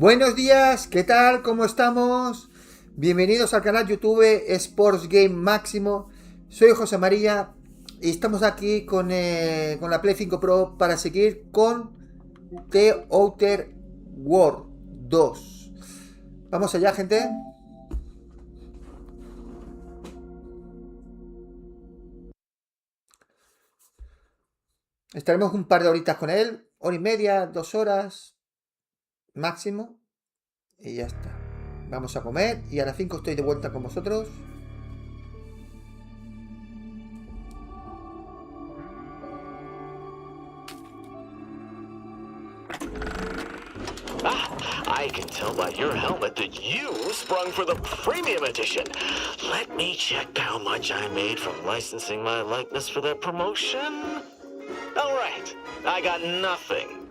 Buenos días, ¿qué tal? ¿Cómo estamos? Bienvenidos al canal YouTube Sports Game Máximo. Soy José María y estamos aquí con la Play 5 Pro para seguir con The Outer World 2. Vamos allá, gente. Estaremos un par de horitas con él, hora y media, 2 horas máximo. Y ya está. Vamos a comer y a las 5 estoy de vuelta con vosotros. I can tell by your helmet that you sprung for the premium edition. Let me check how much I made from licensing my likeness for that promotion. All right, I got nothing.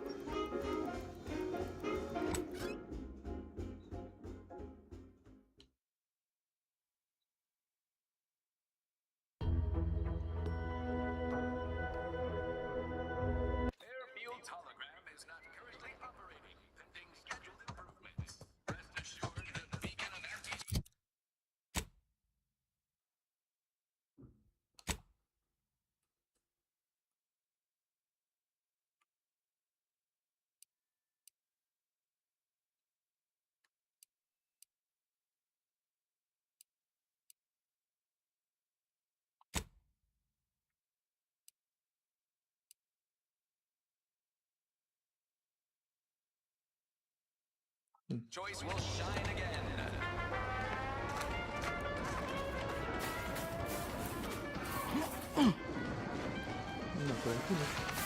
Choice will shine again. No, por aquí no.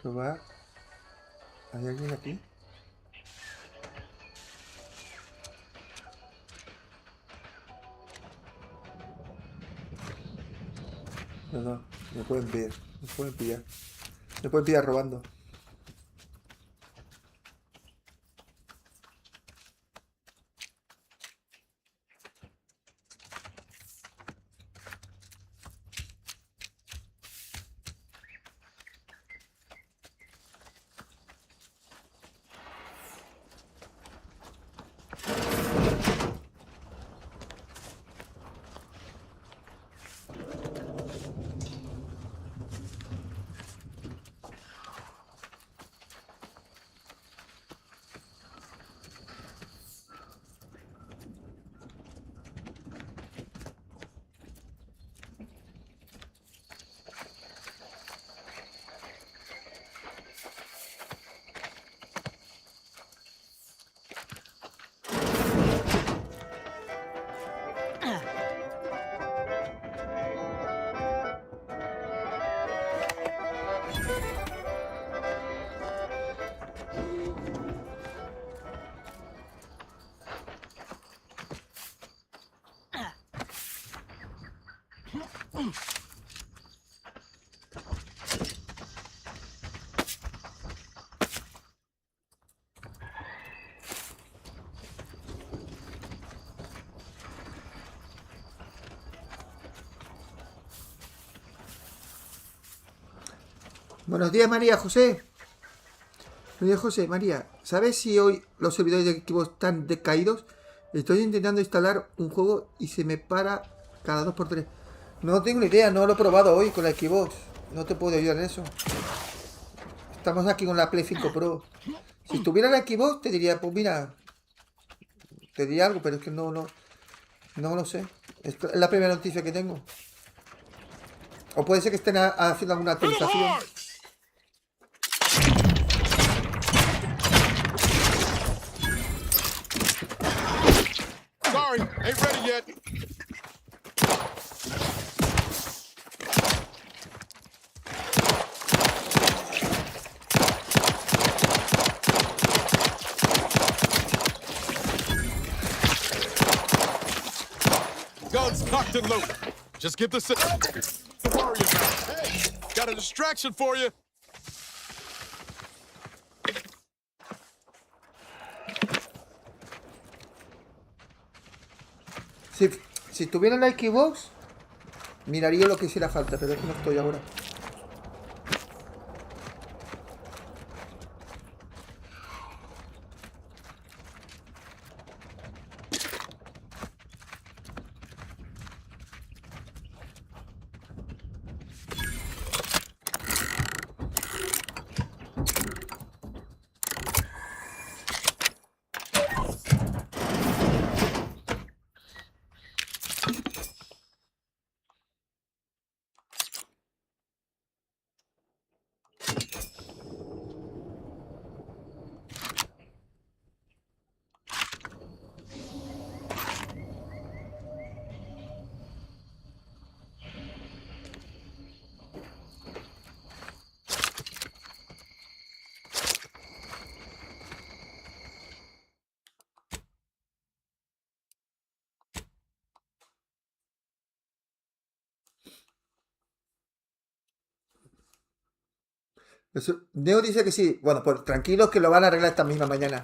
Probar. ¿Hay alguien aquí? No, me pueden pillar. Me pueden pillar. Me pueden pillar robando. Buenos días, María José. Buenos días, José. María, ¿sabes si hoy los servidores de equipo están decaídos? Estoy intentando instalar un juego y se me para cada 2x3. No tengo ni idea, no lo he probado hoy con la Xbox. No te puedo ayudar en eso. Estamos aquí con la Play 5 Pro. Si estuviera la Xbox te diría, pues mira, te diría algo, pero es que no lo sé. Esta es la primera noticia que tengo. O puede ser que estén haciendo alguna actualización. Sorry, ain't ready yet. Guns cocked and loaded. Just get the to worry about. Hey, got a distraction for you. Si estuviera en la Xbox, miraría lo que hiciera falta, pero es que no estoy ahora. Neo dice que sí. Bueno, pues tranquilos que lo van a arreglar esta misma mañana.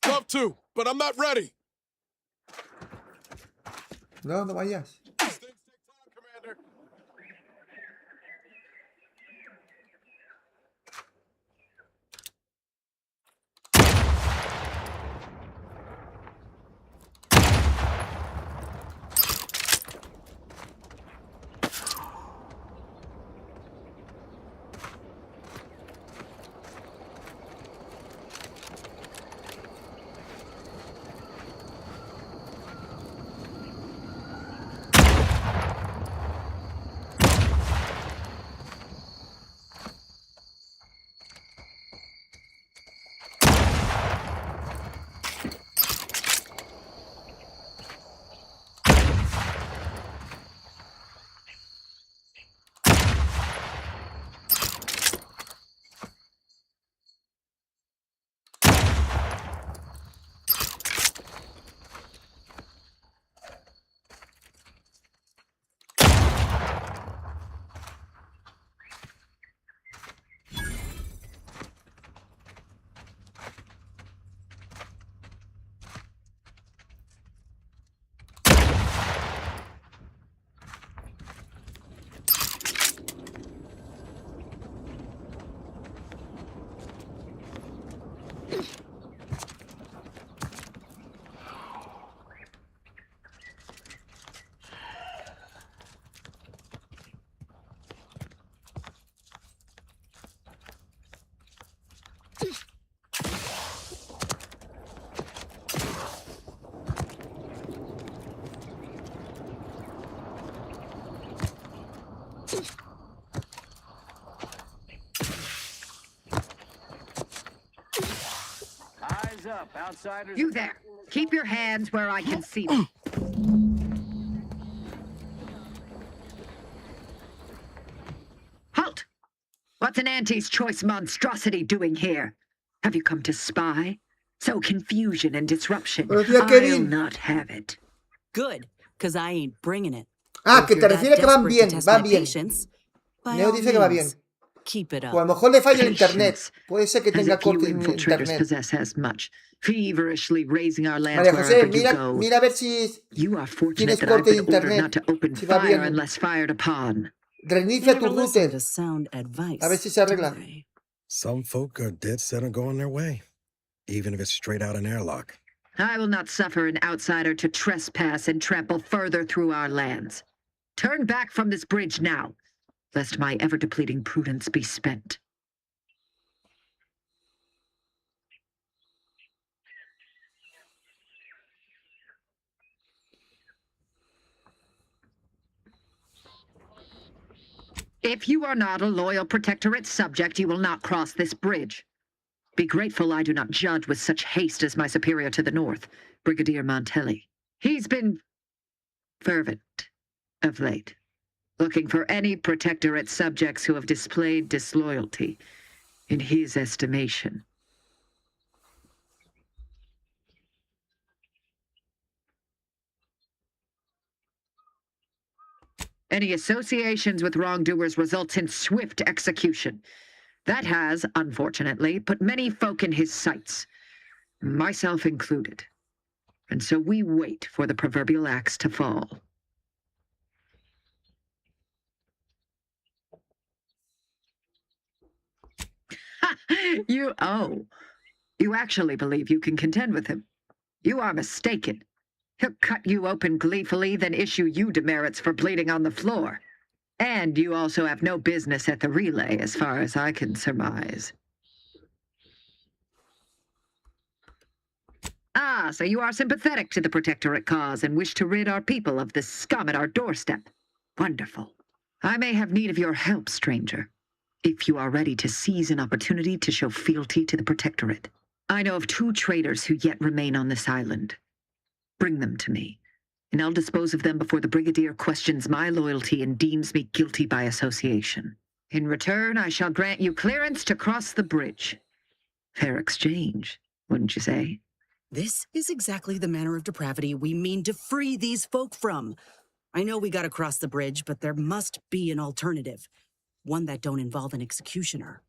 Love to, but I'm not ready. No, no vayas. Things take time, Commander. Eyes up, outsiders. You there. Keep your hands where I can see them. Halt! What's an Auntie's choice monstrosity doing here? Have you come to spy? So confusion and disruption. Buenos días, I'll Kevin. not have it. Good, because I ain't bringing it. Ah, If que you're te that refieres que van desperate bien, to test van my bien. patience, by Neo all dice que va bien. means, keep it O a lo up. mejor le falla el Patience. internet. Puede ser que As tenga if you corte en infiltrators internet. possess as much. Feverishly raising our lands María José, wherever you mira, go. mira a ver si You are fortunate tienes that I've corte de been ordered internet. not to open Si va fire bien. unless fired upon. Reinicia They tu never listen router. to sound advice. A ver si se arregla. do they? Some folk are dead set on going their way, even if it's straight out an airlock. I will not suffer an outsider to trespass and trample further through our lands. Turn back from this bridge now, lest my ever-depleting prudence be spent. If you are not a loyal Protectorate subject, you will not cross this bridge. Be grateful I do not judge with such haste as my superior to the north, Brigadier Montelli. He's been fervent of late, looking for any Protectorate subjects who have displayed disloyalty in his estimation. Any associations with wrongdoers results in swift execution. That has, unfortunately, put many folk in his sights, myself included. And so we wait for the proverbial axe to fall. You actually believe you can contend with him. You are mistaken. He'll cut you open gleefully, then issue you demerits for bleeding on the floor. And you also have no business at the relay, as far as I can surmise. Ah, so you are sympathetic to the Protectorate cause and wish to rid our people of this scum at our doorstep. Wonderful. I may have need of your help, stranger, if you are ready to seize an opportunity to show fealty to the Protectorate. I know of 2 traitors who yet remain on this island. Bring them to me, and I'll dispose of them before the Brigadier questions my loyalty and deems me guilty by association. In return, I shall grant you clearance to cross the bridge. Fair exchange, wouldn't you say? This is exactly the manner of depravity we mean to free these folk from. I know we gotta cross the bridge, but there must be an alternative. One that don't involve an executioner.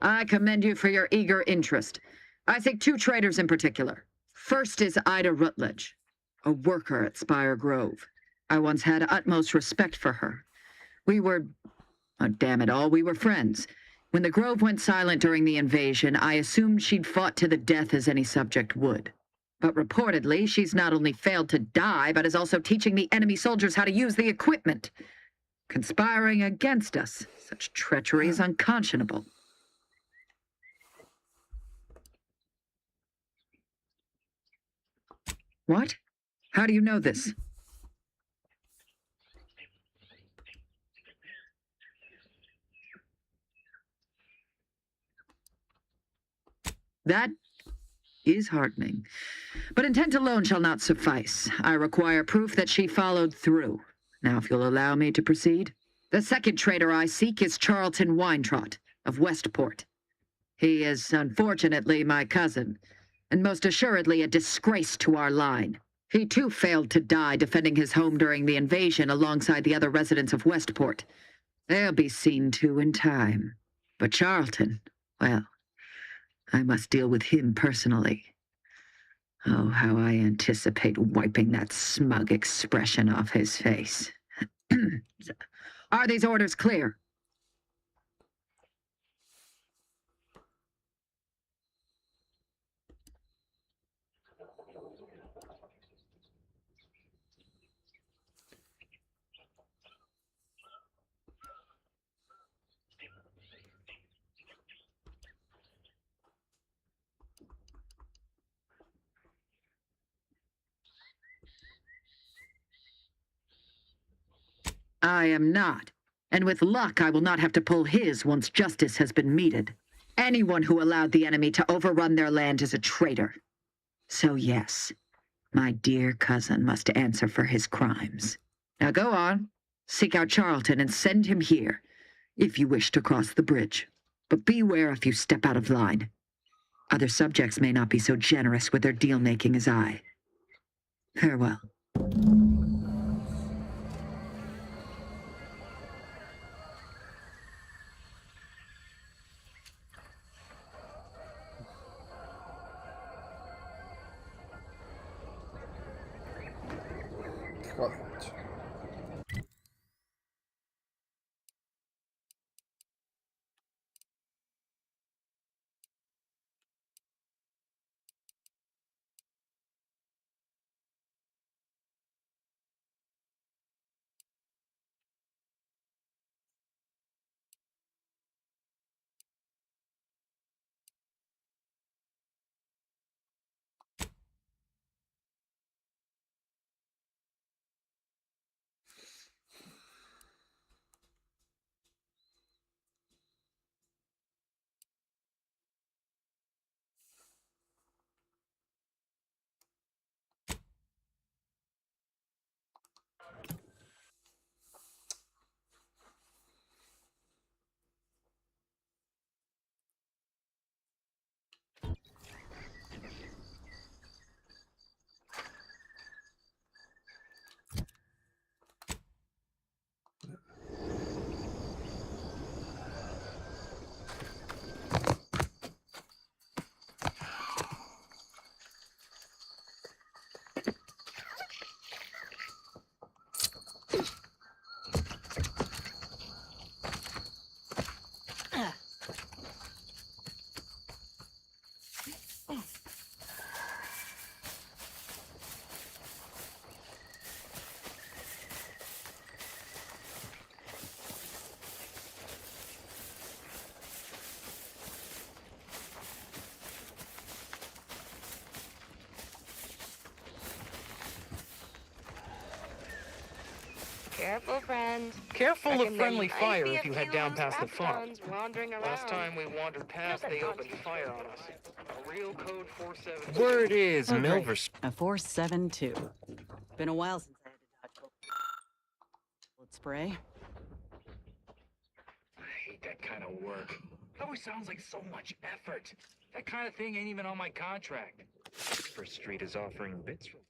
I commend you for your eager interest. I think 2 traitors in particular. First is Ida Rutledge, a worker at Spire Grove. I once had utmost respect for her. We were, oh, damn it all, we were friends. When the Grove went silent during the invasion, I assumed she'd fought to the death as any subject would. But reportedly, she's not only failed to die, but is also teaching the enemy soldiers how to use the equipment. Conspiring against us. Such treachery is unconscionable. What? How do you know this? That is heartening. But intent alone shall not suffice. I require proof that she followed through. Now, if you'll allow me to proceed. The second traitor I seek is Charlton Weintraut of Westport. He is, unfortunately, my cousin, and most assuredly a disgrace to our line. He too failed to die defending his home during the invasion alongside the other residents of Westport. They'll be seen to in time. But Charlton, well, I must deal with him personally. Oh, how I anticipate wiping that smug expression off his face. Are these orders clear? I am not. And with luck, I will not have to pull his once justice has been meted. Anyone who allowed the enemy to overrun their land is a traitor. So yes, my dear cousin must answer for his crimes. Now go on, seek out Charlton and send him here, if you wish to cross the bridge. But beware if you step out of line. Other subjects may not be so generous with their deal-making as I. Farewell. Right. Careful, friend. Careful of Reckon there friendly might fire be if a you head few down loose past the farm. raccoons wandering Last around. time we wandered past, Nothing they opened haunted fire on us. A real code 472. Word is, Oh, great. Milver's. A 472. Been a while since I had to dodge bullet spray. I hate that kind of work. It always sounds like so much effort. That kind of thing ain't even on my contract. First Street is offering bits rewards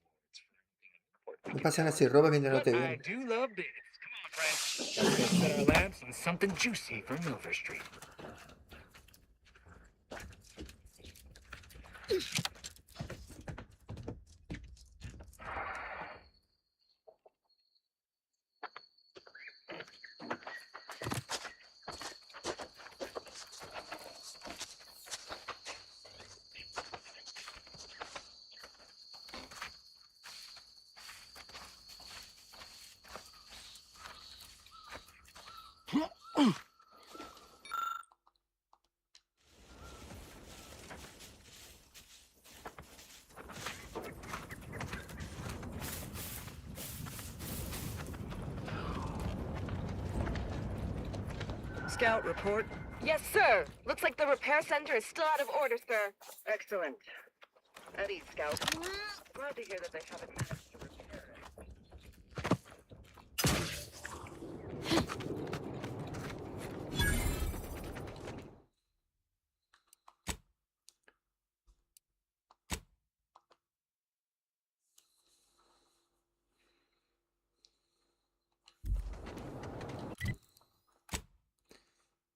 for No pasa nada si roba mientras no te But I vean. do love bits. Come on, friends. Let's go set our lamps on something juicy for Milver Street. Scout report. Yes, sir. Looks like the repair center is still out of order, sir. Excellent. At ease, Scout. Glad to hear that they haven't managed to repair it.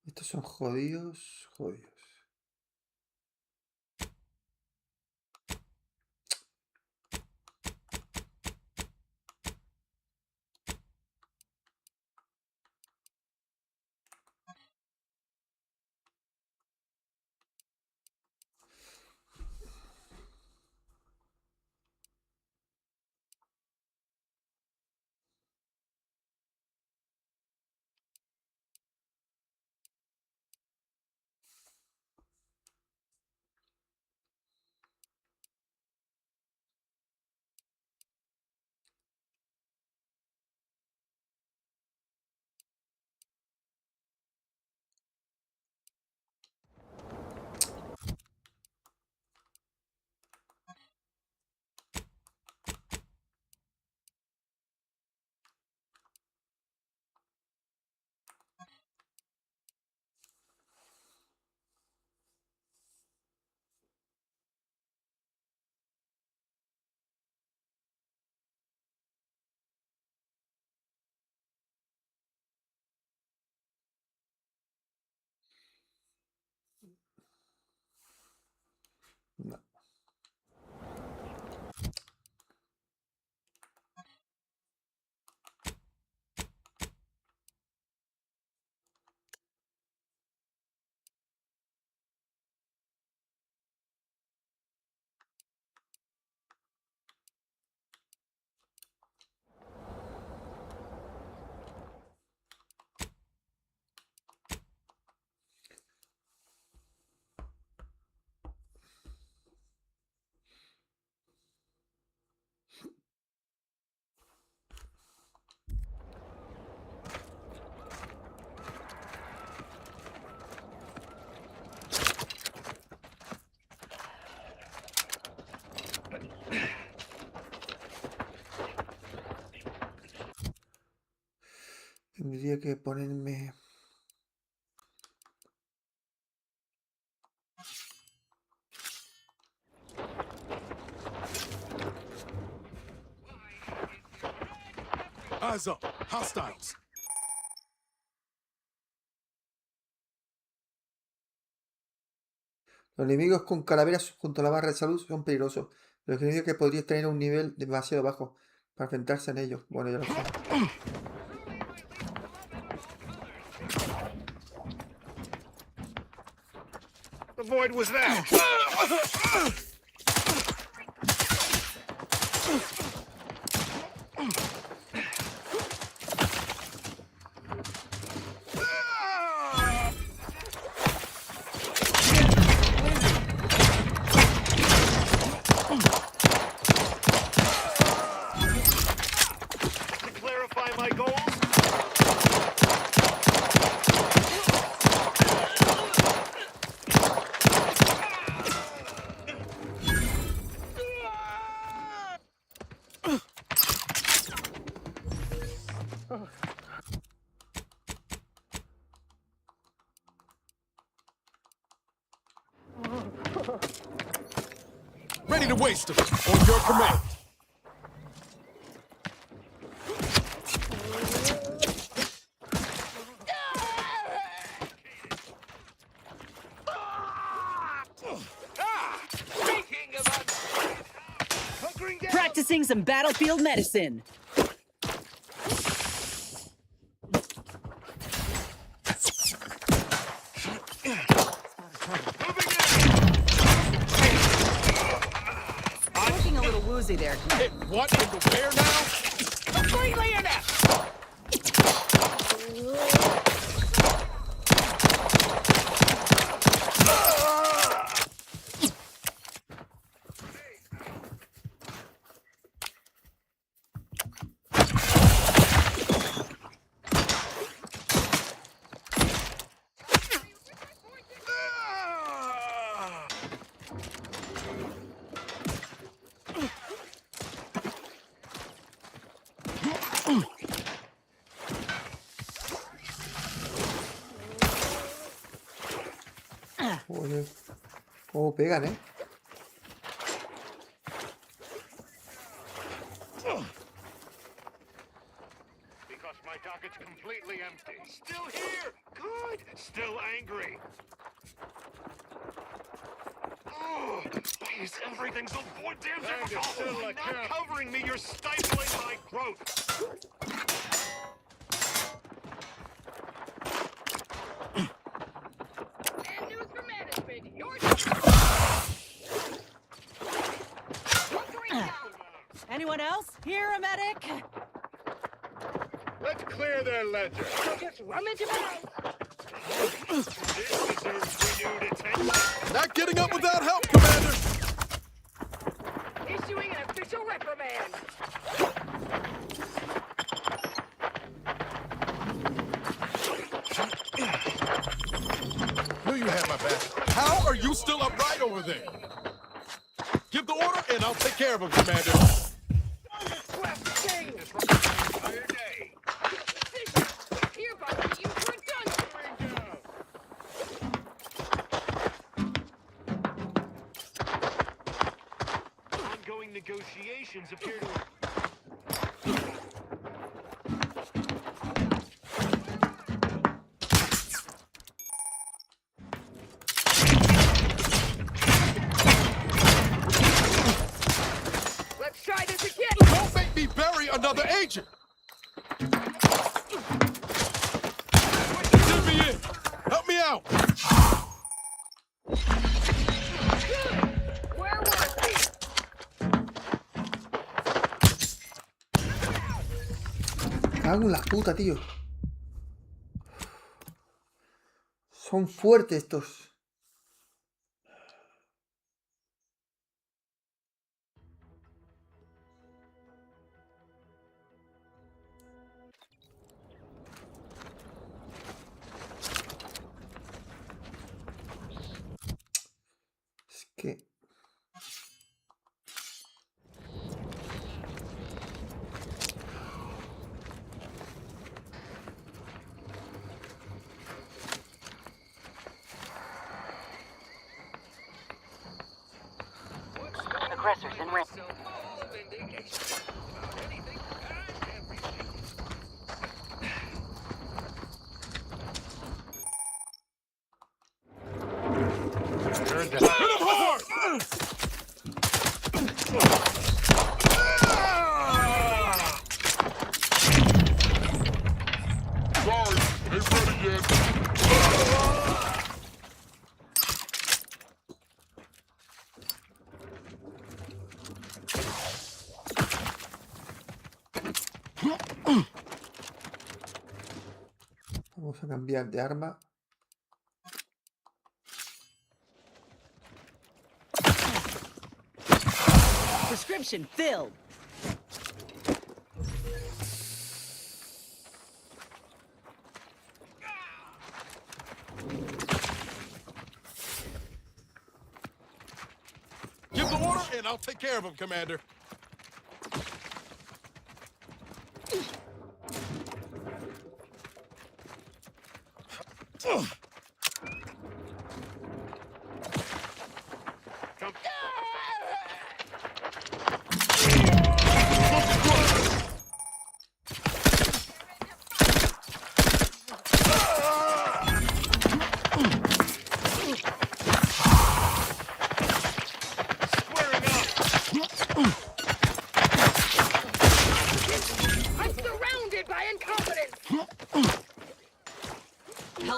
Estos son jodidos, jodidos. No. Tendría que ponerme... Eyes up. Hostiles. Los enemigos con calaveras junto a la barra de salud son peligrosos. Pero significa que podrías tener un nivel demasiado bajo para enfrentarse en ellos. Bueno, ya lo sé. The void was that. To clarify my goals, Ready to waste them. On your command. Practicing some battlefield medicine. Looking a little woozy there. Hit what in the where now? Completely inept! Joder. ¿Cómo pegan, eh? Because my docket's completely empty. Still here! Good! Still angry. Oh, why is everything so goddamn difficult? Not covering me, you're stifling my growth. And news from management. Anyone else? Here, a medic? Let's clear their ledger. Just rummage about. This deserves renewed attention. Not getting up without help, Commander. Issuing an official reprimand. Knew you had my back. How are you still upright over there? Give the order and I'll take care of him, Commander. Entire day. Hereby you redundant. Ongoing negotiations appear to. Let's try this again. Don't make me bury another agent. Send me in. Help me out. Where was he? Cago en la puta, tío. Son fuertes estos. Es que... Aggressors in range. Hit him hard. Sorry, ain't ready yet. Vamos a cambiar de arma. Prescription filled. Give the order and I'll take care of him, Commander.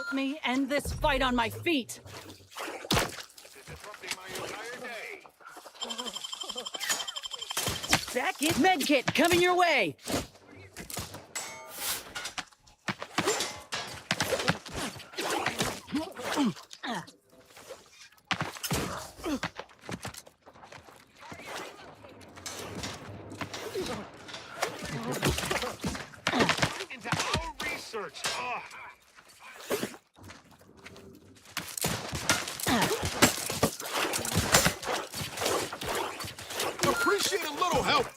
Help me end this fight on my feet. Disrupting my entire day. Back in medkit coming your way. Into our research. Appreciate a little help.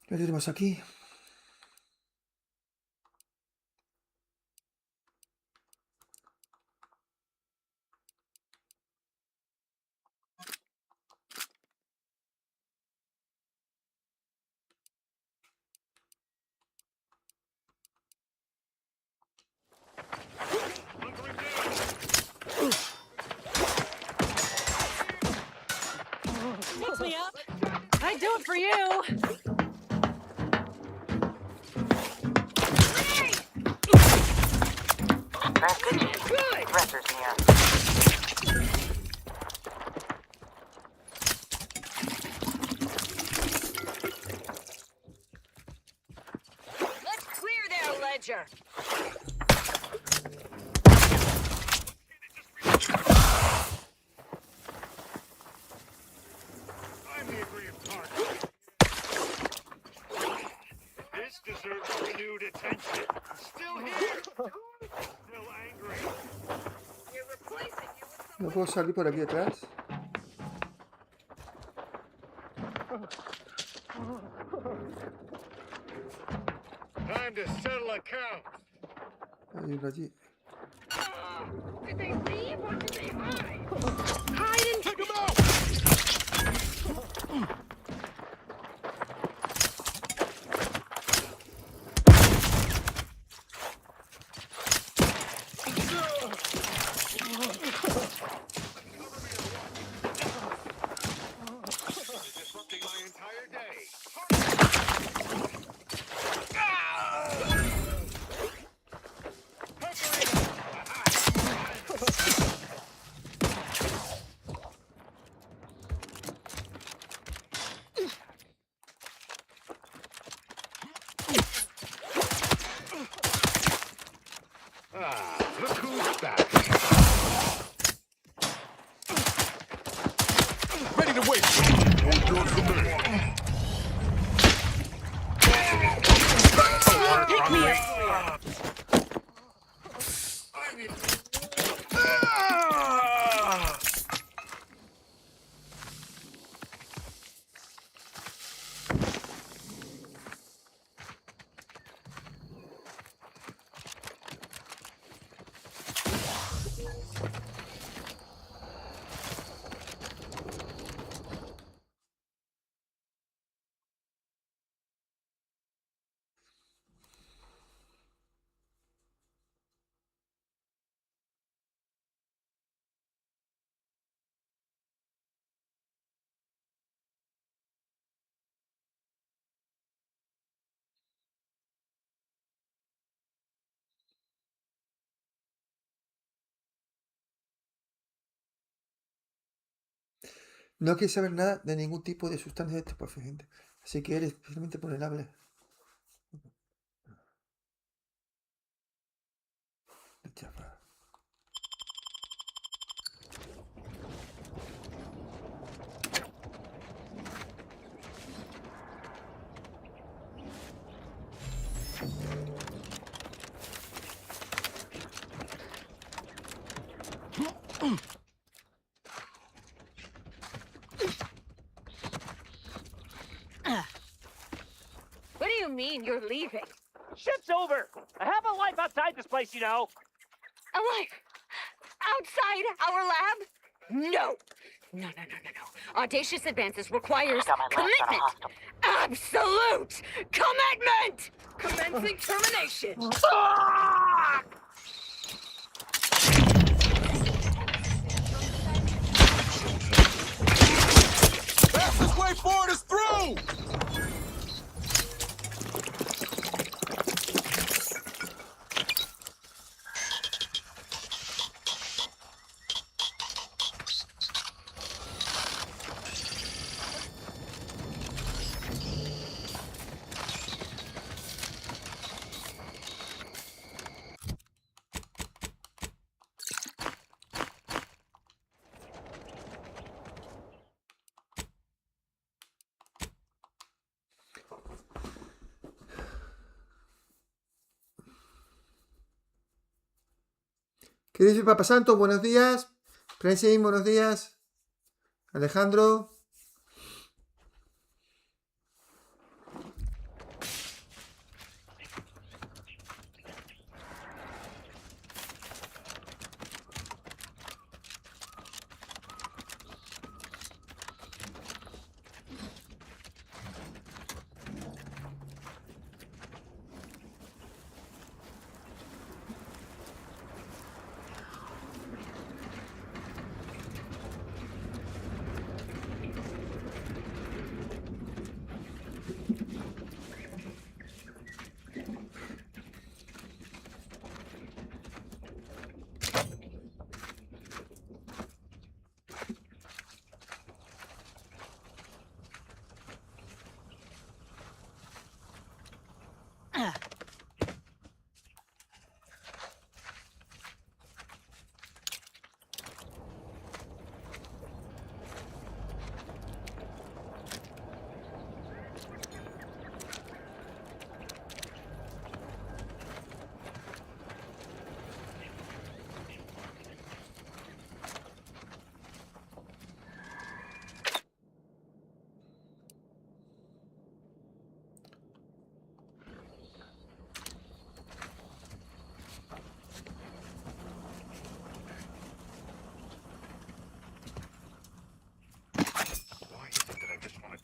¿Qué tenemos aquí? Fix me up. I'd do it for you. That's good. Aggressors near. Let's clear their ledger. I'm the aggrieved party. This deserves renewed attention. Still here. Still angry. We're replacing you with ¿No puedo salir por aquí atrás? Time to settle accounts. Hay uno allí. Did they leave or did they hide? Hide and take him out. Disrupting my entire day. Look who's back. Ready to wait. Hold yours for me. Pick me up. No quiere saber nada de ningún tipo de sustancia estupefaciente, así que eres especialmente vulnerable. Chafa. What do you mean you're leaving? Shit's over. I have a life outside this place, you know. A life outside our lab? No. No. Audacious advances requires commitment. Absolute commitment. Commencing termination. ¿Qué dice Papa Santo? Buenos días. Presim, buenos días. Alejandro.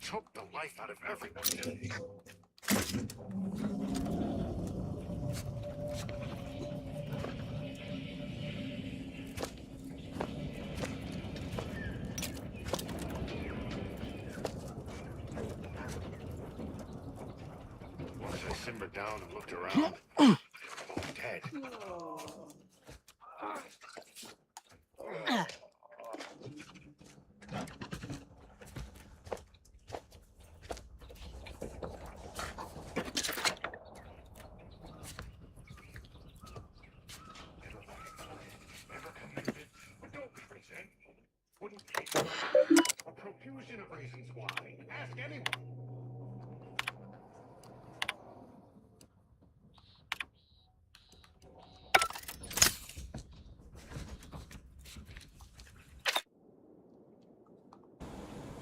Choke the life out of everyone today. Once I simmered down and looked around, they were both dead. A profusion of reasons why. Ask anyone.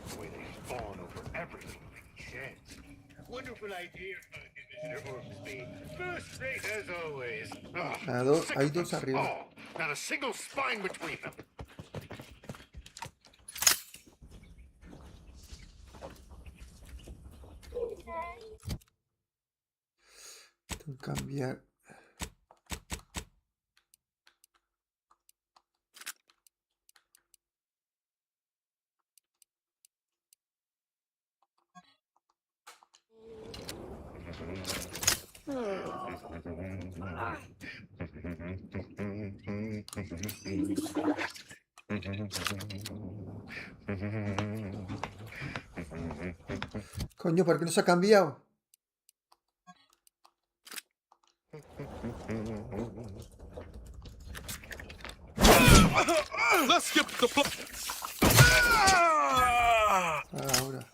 The way they fawn over everything like sheds. Wonderful idea, Commissioner Ormsby. First rate as always. Hay dos arriba. Oh, not a single spine between them. Tengo que cambiar. Coño, ¿por qué no se ha cambiado? Let's skip the Ahora.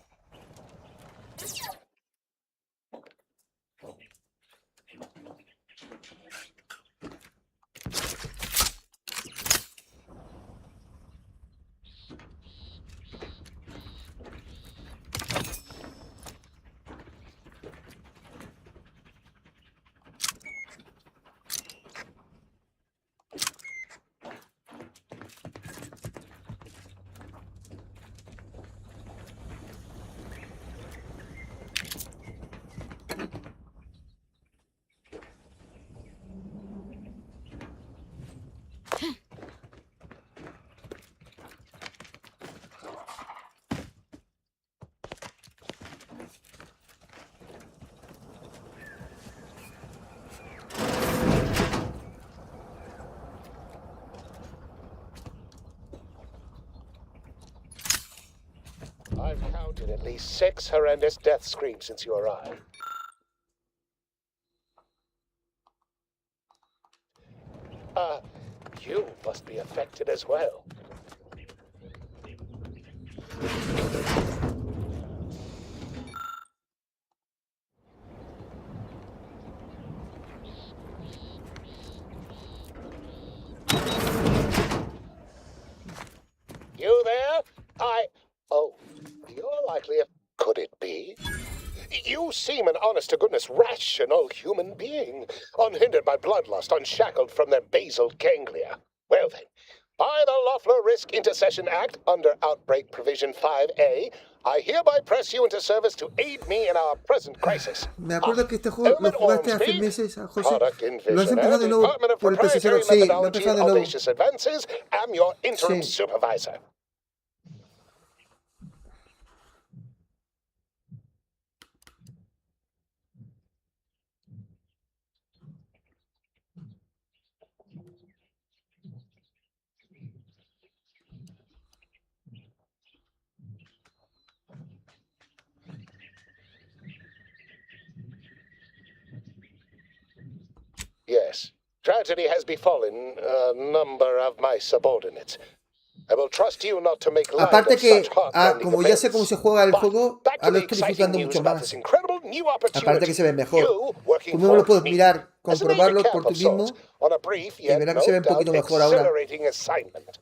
I've counted at least 6 horrendous death screams since you arrived. You must be affected as well. You seem an honest-to-goodness rational human being, unhindered by bloodlust, unshackled from their basal ganglia. Well then, by the Loeffler Risk Intercession Act, under Outbreak Provision 5A, I hereby press you into service to aid me in our present crisis. Me acuerdo que este juego lo jugaste hace meses, José. Product Lo has Envisioner, empezado de nuevo Department of por el PS0. Proprietary Sí, lo he Methodology empezado and de nuevo. Audacious Advances, am your interim Sí. supervisor. Yes, tragedy has befallen a number of my subordinates. I will trust you not to make light Aparte of que, such heartrending como ya sé cómo se juega el But juego, back to ahora the estoy exciting disfrutando news mucho about más. this incredible new Aparte que se ve opportunity. mejor. You working Tú mismo lo for puedes me mirar, as a major comprobarlo cap por of tú mismo sorts on a brief y yet verás que no se ve un doubt poquito mejor ahora. exhilarating assignment.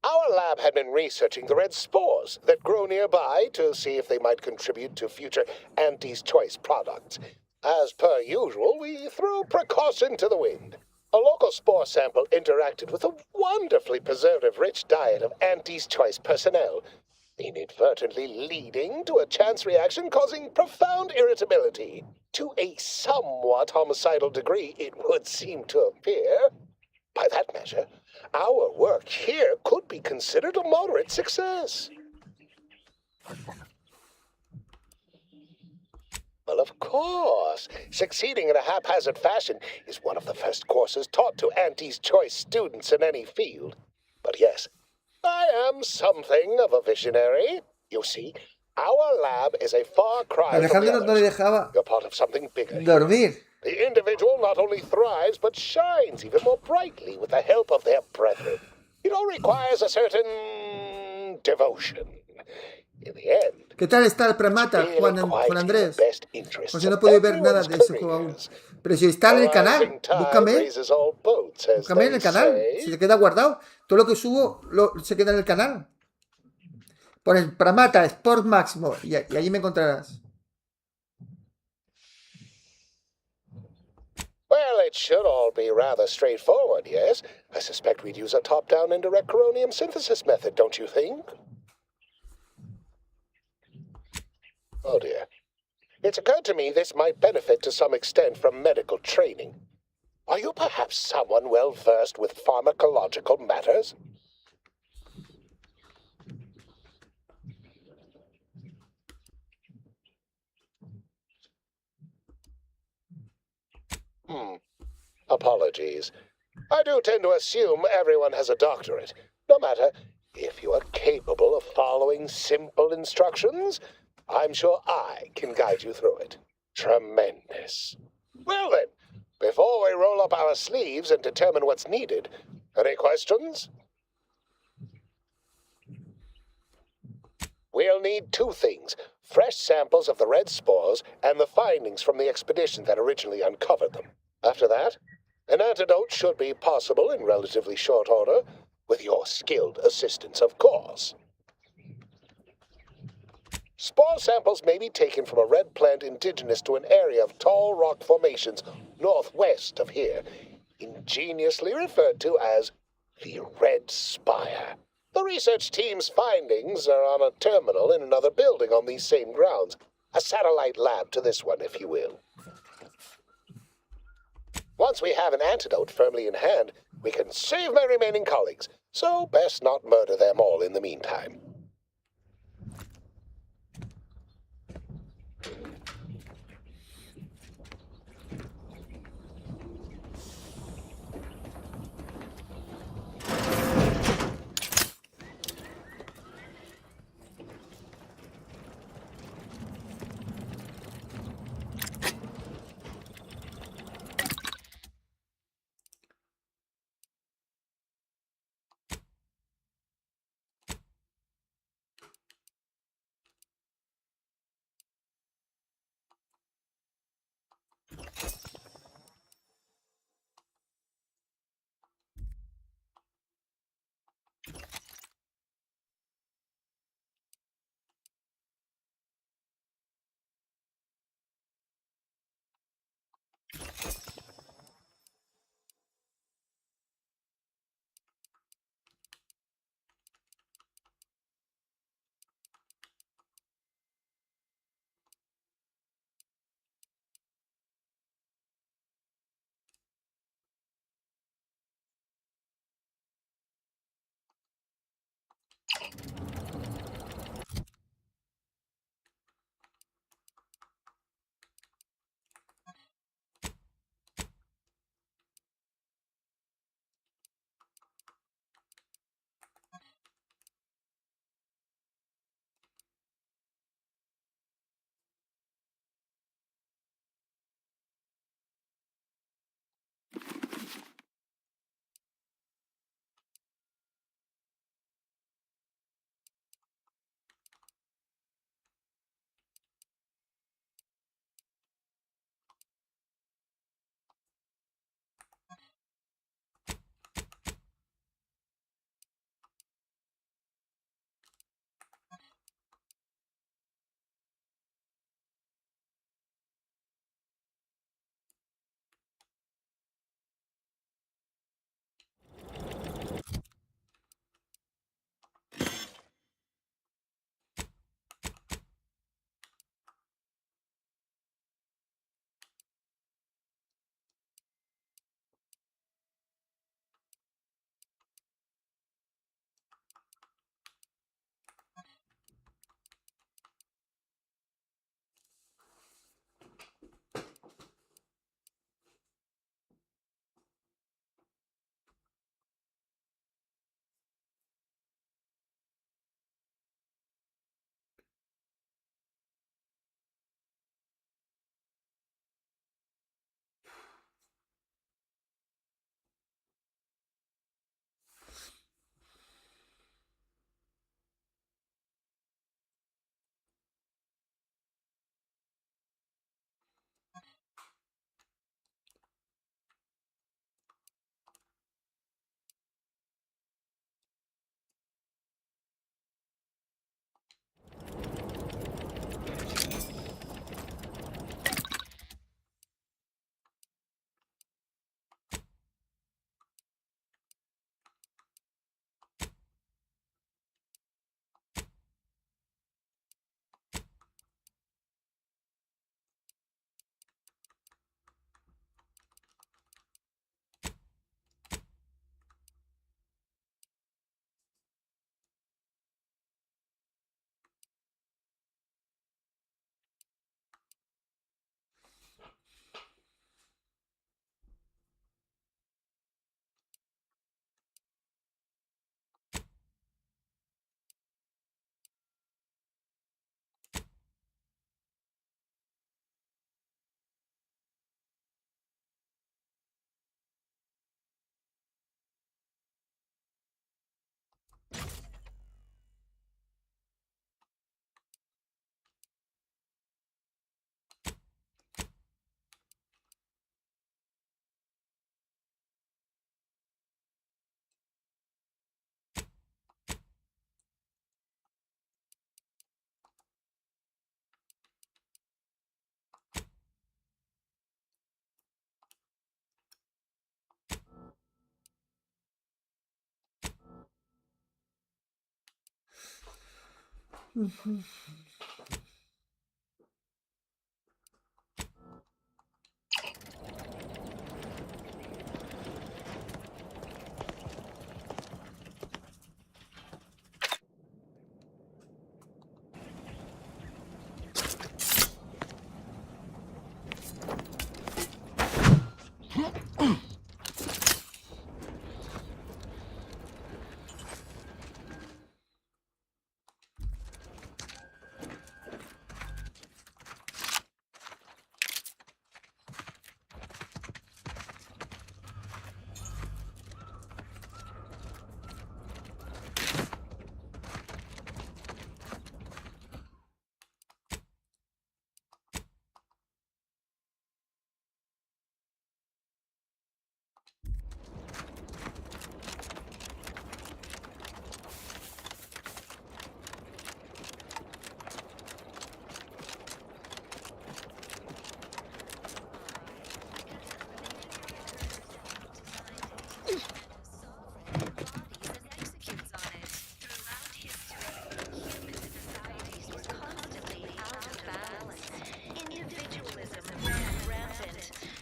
Our lab had been researching the red spores that grow nearby to see if they might contribute to future Auntie's Choice products. As per usual, we threw precaution to the wind. A local spore sample interacted with a wonderfully preservative-rich diet of Auntie's Choice personnel, inadvertently leading to a chance reaction causing profound irritability. To a somewhat homicidal degree, it would seem to appear. By that measure, our work here could be considered a moderate success. Well, of course, succeeding in a haphazard fashion is one of the first courses taught to Auntie's Choice students in any field. But yes, I am something of a visionary. You see, our lab is a far cry from the Alejandro no le others. dejaba You're part of something bigger. dormir. The individual not only thrives, but shines even more brightly with the help of their brethren. It all requires a certain devotion. In the end, ¿Qué tal está el Premata, really Juan quite in the Andrés? best interests José no of puede ver nada everyone's de ese juego aún. careers. Pero si está en el A canal, rising tide búscame. raises all boats, as Búscame en they el canal. say. Se te queda guardado. Todo lo que subo se queda en el canal. Por el Pramata, Sport Máximo. Y allí me encontrarás. Well, it should all be rather straightforward, yes? I suspect we'd use a top-down indirect coronium synthesis method, don't you think? Oh dear. It's occurred to me this might benefit to some extent from medical training. Are you perhaps someone well-versed with pharmacological matters? Apologies. I do tend to assume everyone has a doctorate. No matter, if you are capable of following simple instructions, I'm sure I can guide you through it. Tremendous. Well then, before we roll up our sleeves and determine what's needed, any questions? We'll need two things: fresh samples of the red spores and the findings from the expedition that originally uncovered them. After that, an antidote should be possible in relatively short order, with your skilled assistance, of course. Spore samples may be taken from a red plant indigenous to an area of tall rock formations northwest of here, ingeniously referred to as the Red Spire. The research team's findings are on a terminal in another building on these same grounds, a satellite lab to this one, if you will. Once we have an antidote firmly in hand, we can save my remaining colleagues, so best not murder them all in the meantime.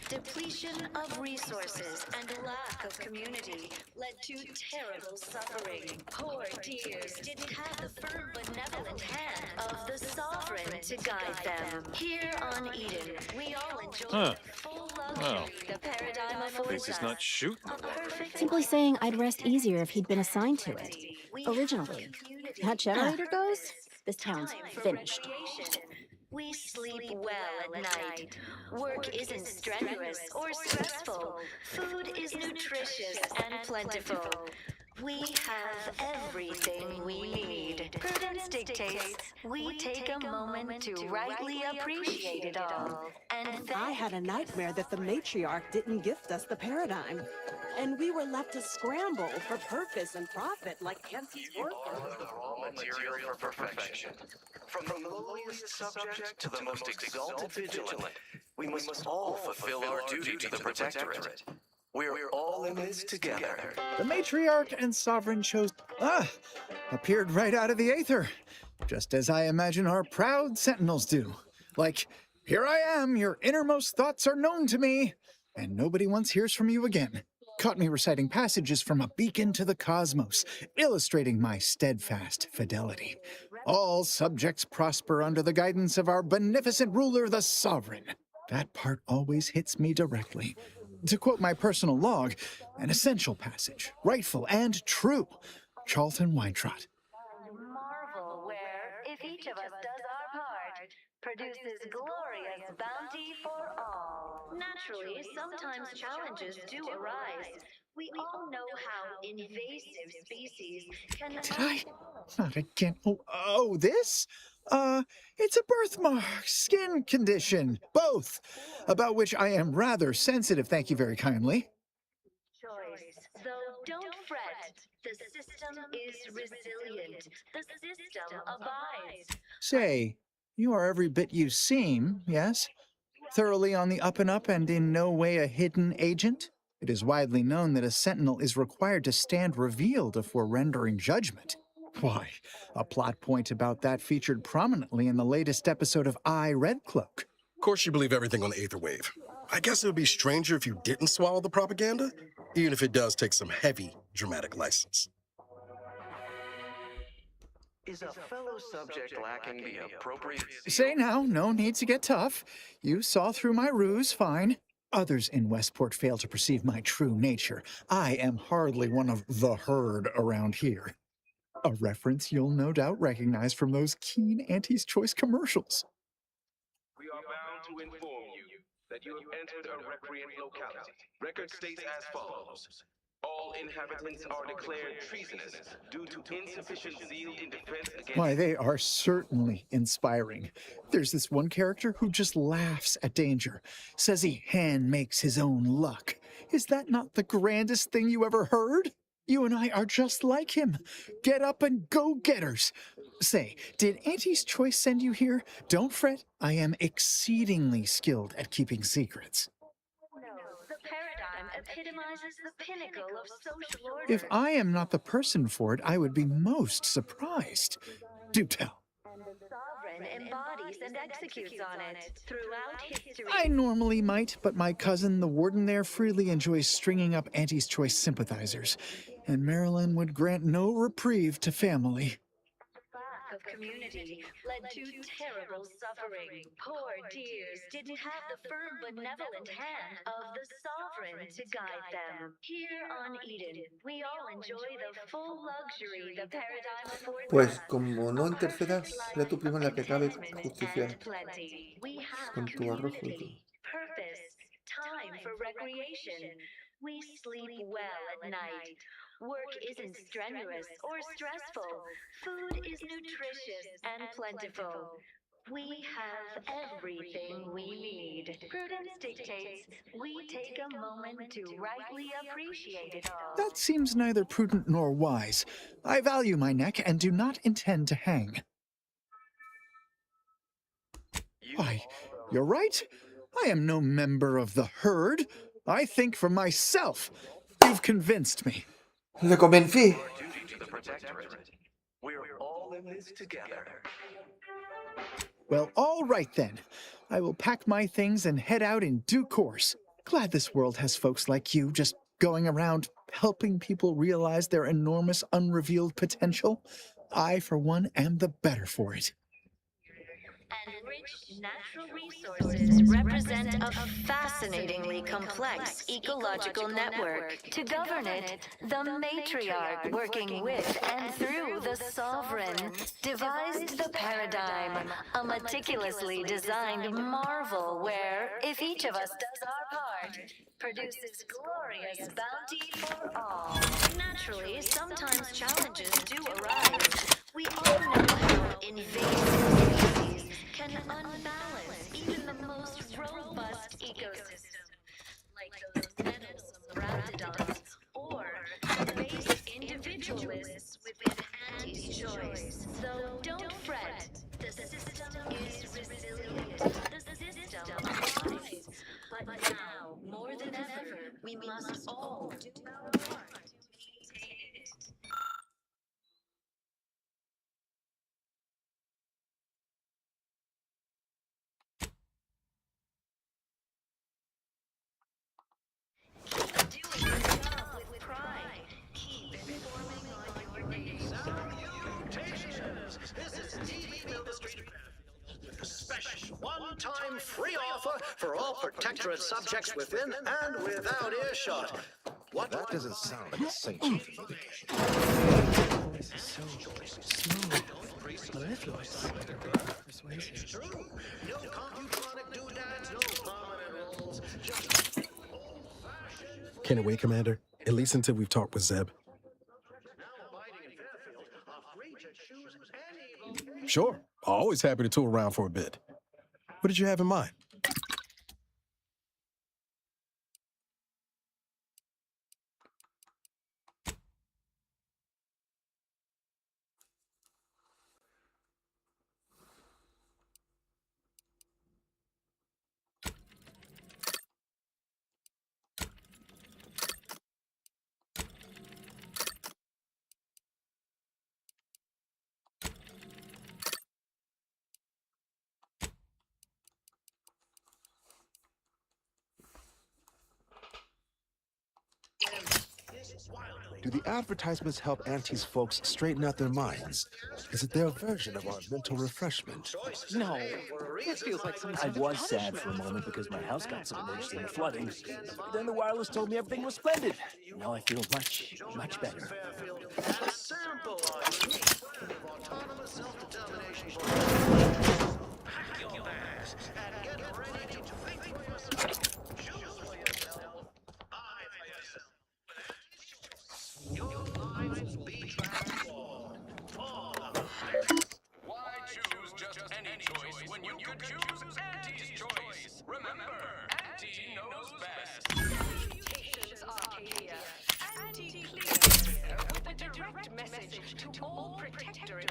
Depletion of resources and lack of community led to terrible suffering. Poor dears didn't have the firm, benevolent hand of the sovereign to guide them. Here on Eden, we all enjoy full luxury. The paradigm affords This is not shooting. Simply saying I'd rest easier if he'd been assigned to it. Originally. That generator goes, this town's finished. We sleep well at night. Work isn't strenuous or stressful. Food is nutritious and plentiful. We have everything we need. Prudence dictates we take a moment to rightly appreciate it all. And I had a nightmare that the matriarch didn't gift us the paradigm. And we were left to scramble for purpose and profit like empty workers. The raw material for perfection. From the lowliest subject to the most exalted vigilant, we must all fulfill our duty to the Protectorate. We're all in this together. The matriarch and sovereign chose... appeared right out of the Aether. Just as I imagine our proud sentinels do. Like, here I am, your innermost thoughts are known to me, and nobody once hears from you again. Caught me reciting passages from a beacon to the cosmos, illustrating my steadfast fidelity. All subjects prosper under the guidance of our beneficent ruler, the sovereign. That part always hits me directly. To quote my personal log, an essential passage, rightful and true. Charlton Weintraut. marvel where, if each of us does our part, produces glorious bounty for all. Naturally, sometimes challenges do arise. We all know how invasive species can... Did I? Not again. Oh, this? It's a birthmark, skin condition, both, about which I am rather sensitive, thank you very kindly. Choice. Though don't fret, the system is resilient. The system abides. Say, you are every bit you seem, yes? Thoroughly on the up and up and in no way a hidden agent? It is widely known that a sentinel is required to stand revealed before rendering judgment. Why, a plot point about that featured prominently in the latest episode of I, Red Cloak. Of course you believe everything on the Aether Wave. I guess it would be stranger if you didn't swallow the propaganda, even if it does take some heavy dramatic license. Is a fellow subject lacking the appropriate... Say now, no need to get tough. You saw through my ruse, fine. Others in Westport fail to perceive my true nature. I am hardly one of the herd around here. A reference you'll no doubt recognize from those keen Auntie's Choice commercials. We are bound to inform you that you have entered a recreant locality. Record states as follows. All inhabitants are declared treasonous due to insufficient zeal in defense against... Why, they are certainly inspiring. There's this one character who just laughs at danger, says he hand makes his own luck. Is that not the grandest thing you ever heard? You and I are just like him. Get up and go-getters. Say, did Auntie's Choice send you here? Don't fret, I am exceedingly skilled at keeping secrets. The paradigm epitomizes the pinnacle of social order. If I am not the person for it, I would be most surprised. Do tell. The sovereign embodies and executes on it throughout history. I normally might, but my cousin, the warden there, freely enjoys stringing up Auntie's Choice sympathizers, and Marilyn would grant no reprieve to family. Lack of community led to terrible suffering. Poor dears didn't have the firm benevolent hand of the sovereign to guide them. Here on Eden, we all enjoy the full luxury the paradigm affords Pues us. como no intercedas, será tu prima la que acabe justicia We have con tu arrojo y todo. community, purpose, time for recreation. We sleep well at night. Work isn't strenuous or stressful. Food is nutritious and plentiful. We have everything we need. Prudence dictates we take a moment to rightly appreciate it all. That seems neither prudent nor wise. I value my neck and do not intend to hang. Why, you're right. I am no member of the herd. I think for myself. You've convinced me. Le convencí. Duty to the Protectorate. We're all in this together. Well, all right then. I will pack my things and head out in due course. Glad this world has folks like you just going around helping people realize their enormous unrevealed potential. I, for one, am the better for it. And rich natural resources represent a fascinatingly complex ecological network. To govern it, the matriarch, working with and through the sovereign, devised the paradigm, a meticulously designed marvel where, if each of us does our part, produces glorious bounty for all. Naturally, sometimes challenges do arise. We all know how invasive species can unbalance even the most robust ecosystem, like those meddlesome raptidons or the base individualists within Auntie's Choice. Though don't fret, the system is resilient. The system applies. But now, more than ever, we must all do our part to maintain it. Keep doing your job with pride. Keep informing on your days. Salutations! This is TV Illustrated with a special one-time free offer for all Protectorate subjects within and without earshot. What? That doesn't sound like a sanctioned communication. Voice is so smooth, mellifluous, persuasive. True. No computronic doodads, no prominent roles, just old-fashioned. Can it wait, Commander? At least until we've talked with Zeb. Sure. Always happy to tool around for a bit. What did you have in mind? Do the advertisements help Auntie's folks straighten out their minds? Is it their version of our mental refreshment? No, this feels like some I was sad for a moment because my house got submerged in the flooding. Then the wireless told me everything was splendid. Now I feel much, much better. A sample of autonomous self-determination. Pack your bags and get ready to think for yourself. Choose for yourself. Buy for yourself. Your lives will be transformed. For the better. Why choose just any choice when you could choose Auntie's choice? Remember, Auntie knows best. Salutations, Arcadia. Anti-clear with a direct message to all Protectorate.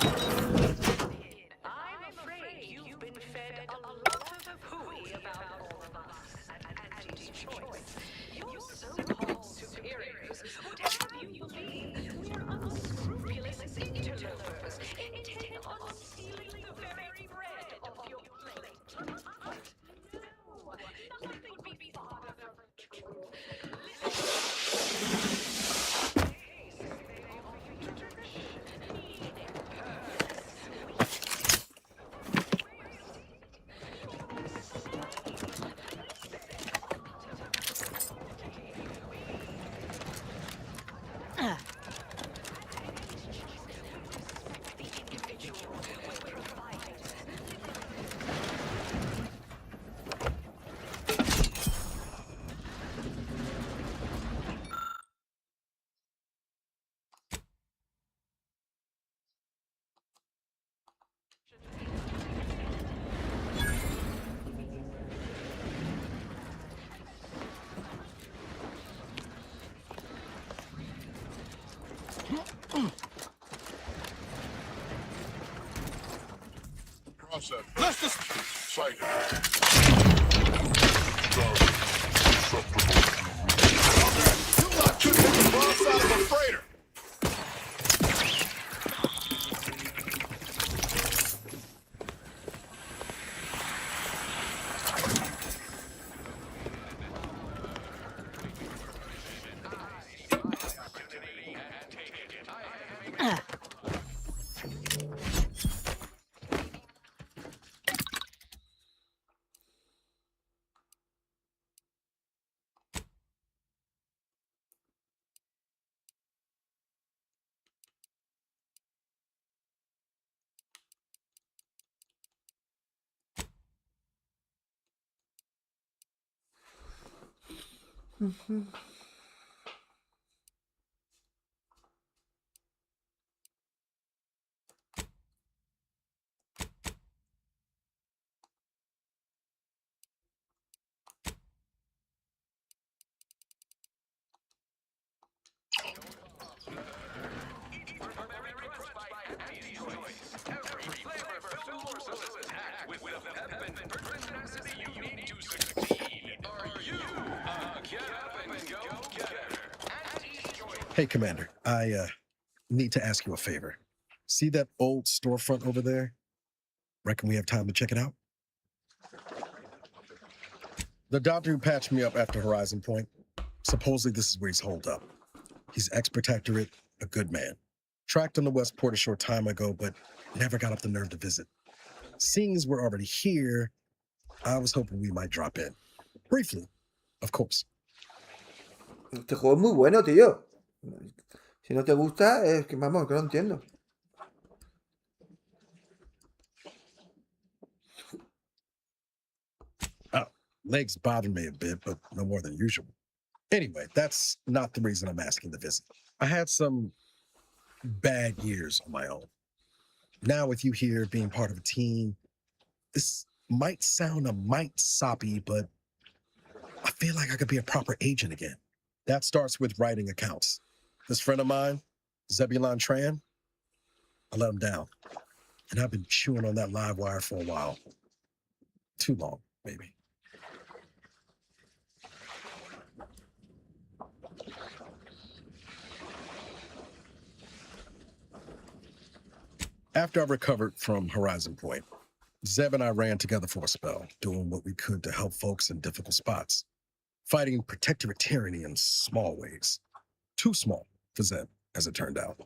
I'm afraid you've been fed a lot of hooey about all of us at Auntie's Choice. Your so-called superiors would have you believe we're unscrupulous interlopers intent on stealing the very said, let's just fight it. You lot could hit the wrong side of a freighter. Hey, Commander, I need to ask you a favor. See that old storefront over there? Reckon we have time to check it out? The doctor who patched me up after Horizon Point, supposedly this is where he's holed up. He's ex-protectorate, a good man. Tracked on the West Port a short time ago, but never got up the nerve to visit. Seeing as we're already here, I was hoping we might drop in. Briefly, of course. Este juego es muy bueno, tío. Si no te gusta, es que vamos, que no entiendo. Oh, legs bother me a bit, but no more than usual. Anyway, that's not the reason I'm asking the visit. I had some bad years on my own. Now with you here being part of a team, this might sound a mite soppy, but I feel like I could be a proper agent again. That starts with writing accounts. This friend of mine, Zebulon Tran, I let him down. And I've been chewing on that live wire for a while. Too long, maybe. After I recovered from Horizon Point, Zeb and I ran together for a spell, doing what we could to help folks in difficult spots, fighting protectorate tyranny in small ways. Too small for Zeb, as it turned out.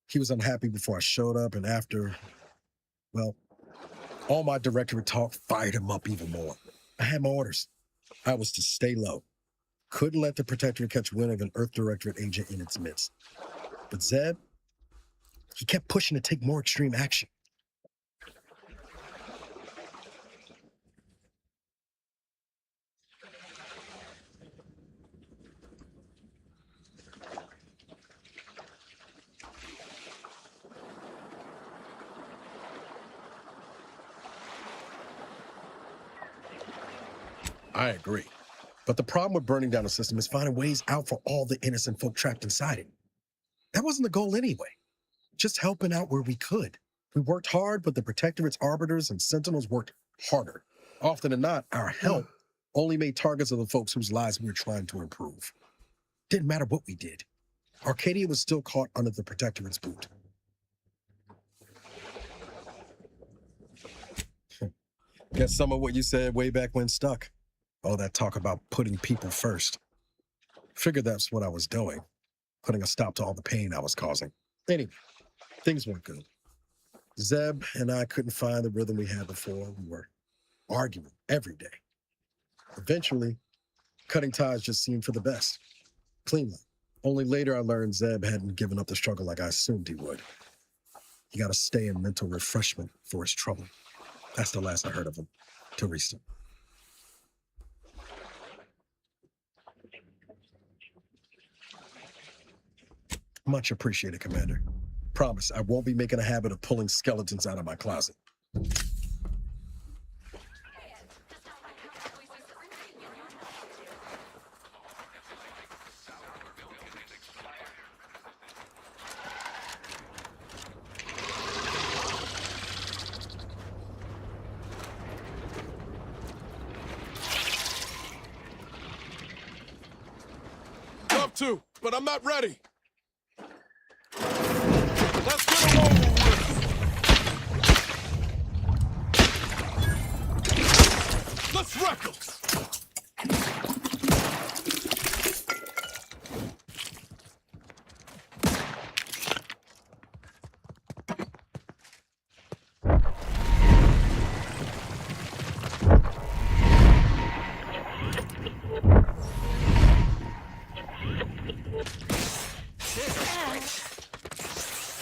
He was unhappy before I showed up, and after, well, all my directorate talk fired him up even more. I had my orders. I was to stay low. Couldn't let the protectorate catch wind of an Earth Directorate agent in its midst. But Zeb, he kept pushing to take more extreme action. I agree. But the problem with burning down the system is finding ways out for all the innocent folk trapped inside it. That wasn't the goal anyway. Just helping out where we could. We worked hard, but the Protectorate's arbiters and sentinels worked harder. Often than not, our help only made targets of the folks whose lives we were trying to improve. Didn't matter what we did. Arcadia was still caught under the Protectorate's boot. Guess some of what you said way back when stuck. All that talk about putting people first. Figured that's what I was doing. Putting a stop to all the pain I was causing. Anyway, things weren't good. Zeb and I couldn't find the rhythm we had before. We were arguing every day. Eventually, cutting ties just seemed for the best. Cleanly. Only later I learned Zeb hadn't given up the struggle like I assumed he would. He got to stay in mental refreshment for his trouble. That's the last I heard of him. Teresa. Much appreciated, Commander. Promise, I won't be making a habit of pulling skeletons out of my closet. want to, but I'm not ready. Let's get them over with. Let's wreck them.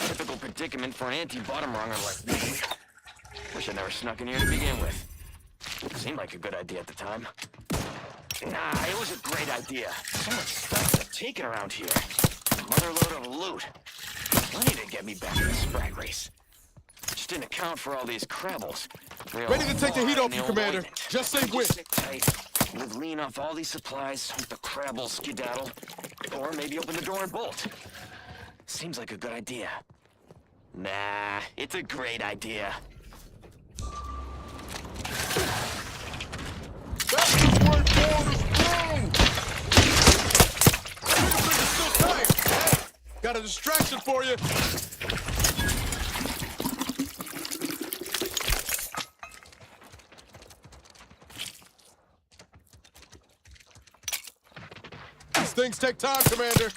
Typical predicament for an anti-bottom runger like me. Wish I never snuck in here to begin with. Seemed like a good idea at the time. Nah, it was a great idea. So much stuff to taken around here. Motherload of loot. Plenty to get me back in the sprag race. Just didn't account for all these crabbles. Ready to take the heat off you, Commander. Just say when. Sit tight. We'd lean off all these supplies with the crabble skedaddle. Or maybe open the door and bolt. Seems like a good idea. Nah, it's a great idea. Fastest way forward is through! Finger's still tight! Hey, got a distraction for you! These things take time, Commander.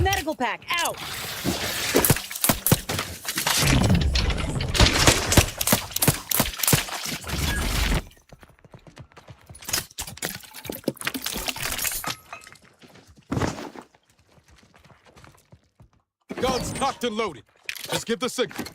Medical pack, out! Guns cocked and loaded. Just give the signal.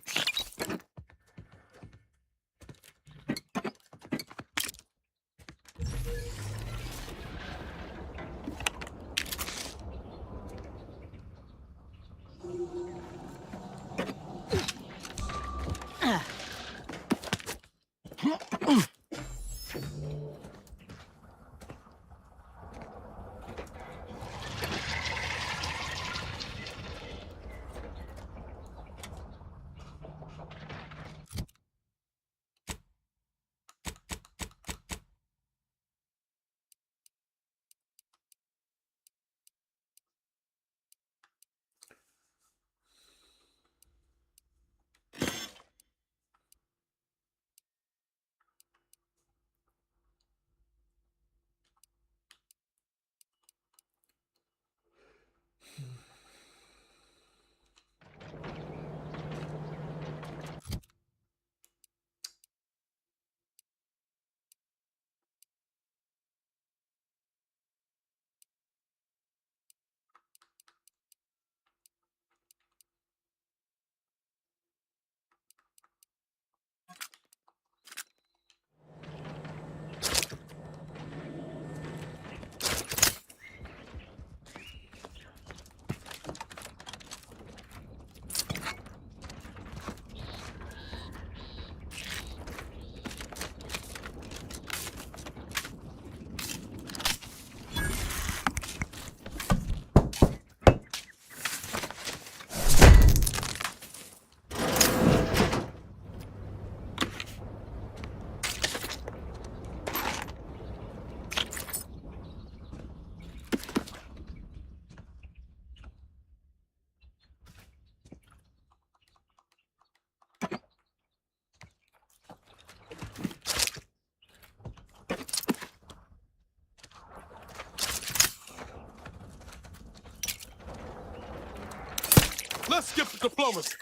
Let's skip the diplomacy.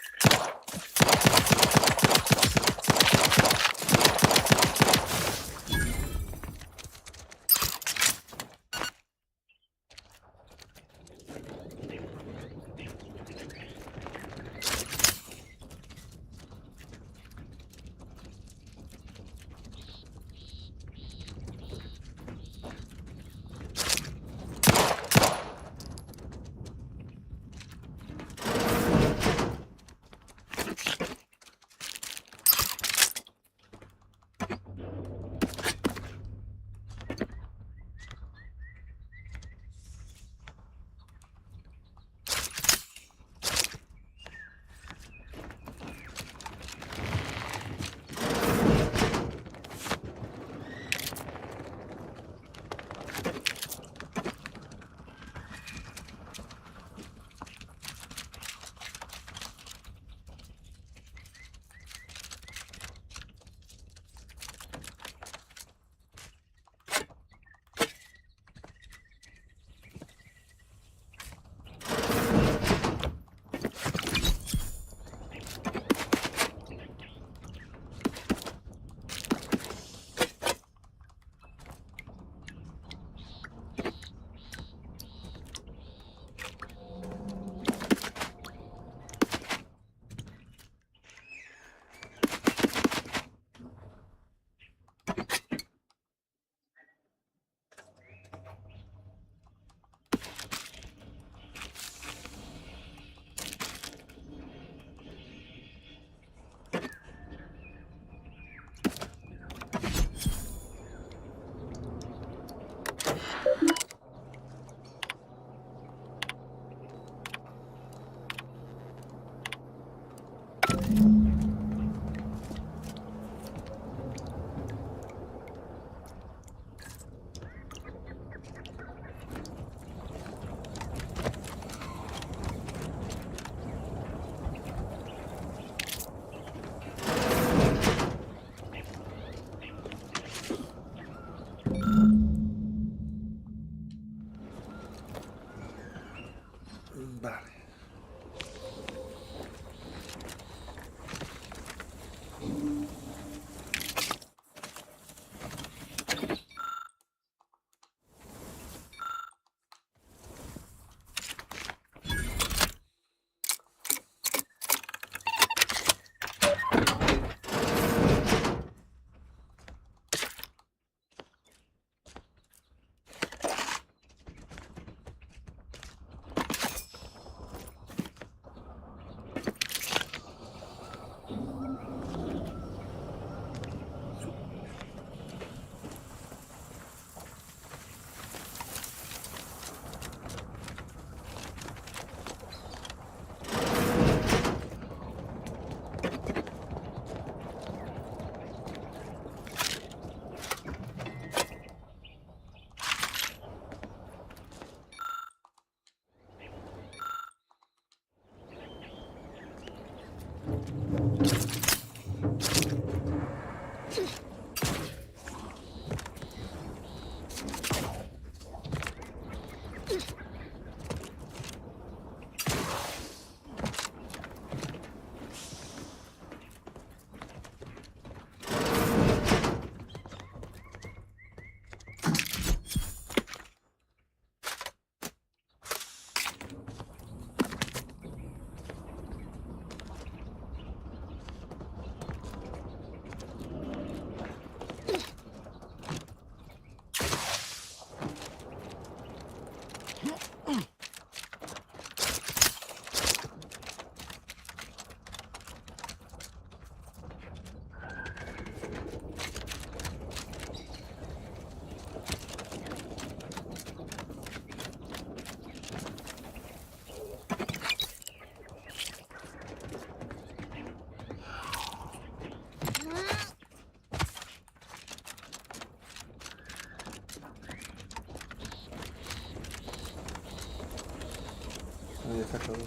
está todo.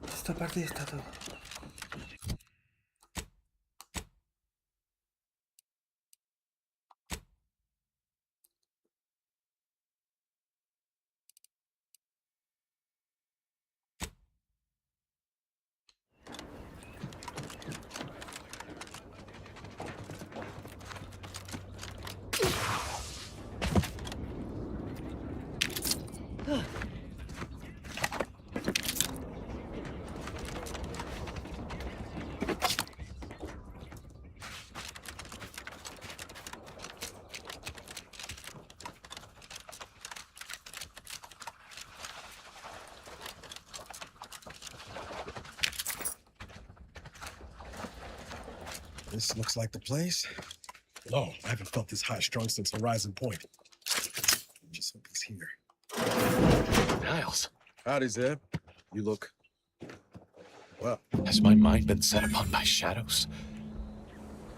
Esta parte ya está todo. This looks like the place. No, I haven't felt this high-strung since Horizon Point. Just hope he's here. Niles. Howdy, Zeb. You look... well. Has my mind been set upon by shadows?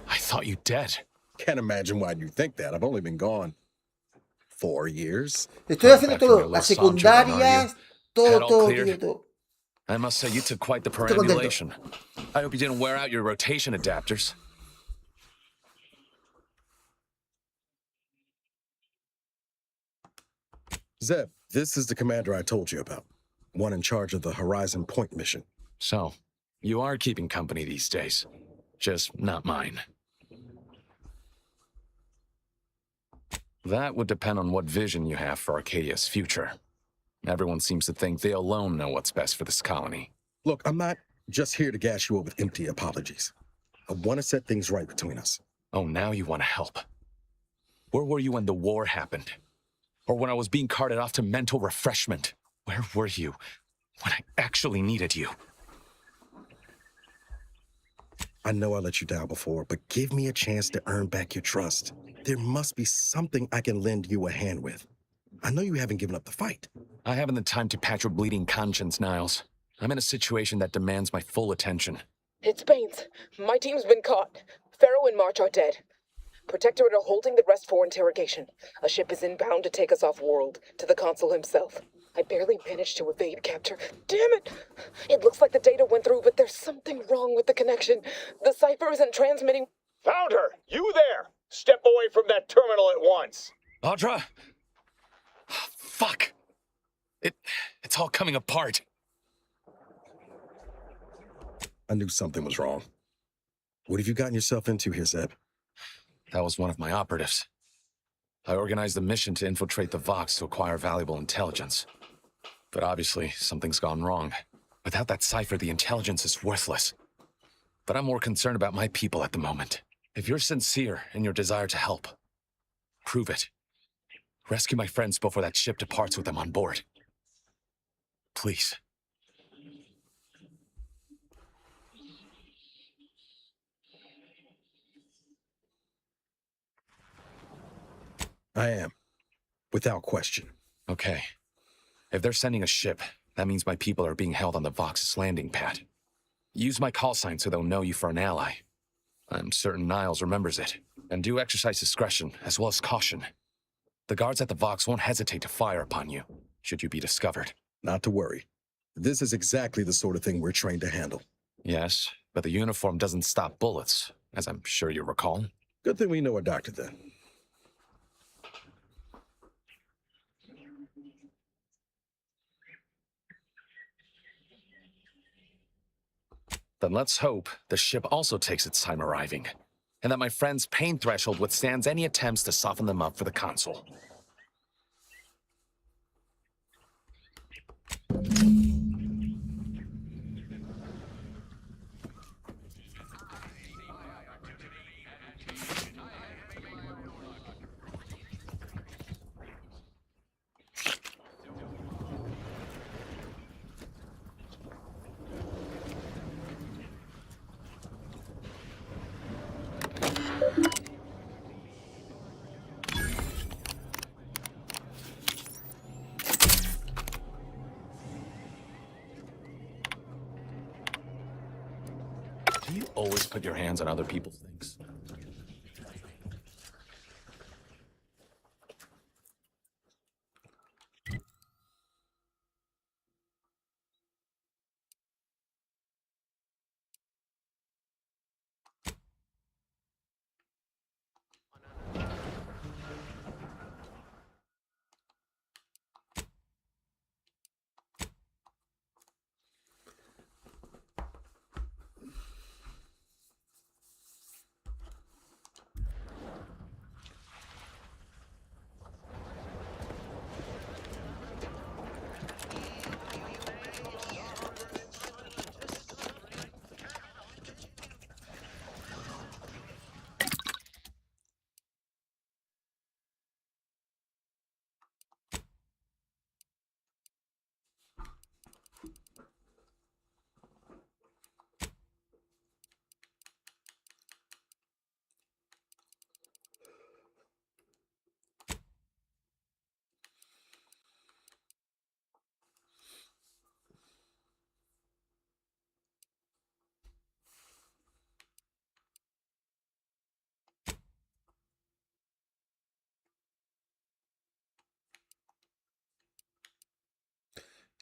I thought you dead. Can't imagine why you think that. I've only been gone 4 years. Estoy haciendo todo. Las secundarias, todo. I must say, you took quite the perambulation. I hope you didn't wear out your rotation adapters. Zeb, this is the commander I told you about. One in charge of the Horizon Point mission. So, you are keeping company these days. Just not mine. That would depend on what vision you have for Arcadia's future. Everyone seems to think they alone know what's best for this colony. Look, I'm not just here to gas you up with empty apologies. I want to set things right between us. Oh, now you want to help. Where were you when the war happened? Or when I was being carted off to mental refreshment? Where were you when I actually needed you? I know I let you down before, but give me a chance to earn back your trust. There must be something I can lend you a hand with. I know you haven't given up the fight. I haven't the time to patch your bleeding conscience, Niles. I'm in a situation that demands my full attention. It's Baines. My team's been caught. Pharaoh and March are dead. Protectorate are holding the rest for interrogation. A ship is inbound to take us off-world, to the consul himself. I barely managed to evade capture. Damn it! It looks like the data went through, but there's something wrong with the connection. The cipher isn't transmitting. Found her! You there! Step away from that terminal at once! Audra? Fuck! It's all coming apart. I knew something was wrong. What have you gotten yourself into here, Zeb? That was one of my operatives. I organized a mission to infiltrate the Vox to acquire valuable intelligence. But obviously, something's gone wrong. Without that cipher, the intelligence is worthless. But I'm more concerned about my people at the moment. If you're sincere in your desire to help, prove it. Rescue my friends before that ship departs with them on board. Please. I am. Without question. Okay. If they're sending a ship, that means my people are being held on the Vox's landing pad. Use my call sign so they'll know you for an ally. I'm certain Niles remembers it. And do exercise discretion, as well as caution. The guards at the Vox won't hesitate to fire upon you, should you be discovered. Not to worry. This is exactly the sort of thing we're trained to handle. Yes, but the uniform doesn't stop bullets, as I'm sure you recall. Good thing we know a doctor then. Then let's hope the ship also takes its time arriving, and that my friend's pain threshold withstands any attempts to soften them up for the consul. Do you always put your hands on other people's things?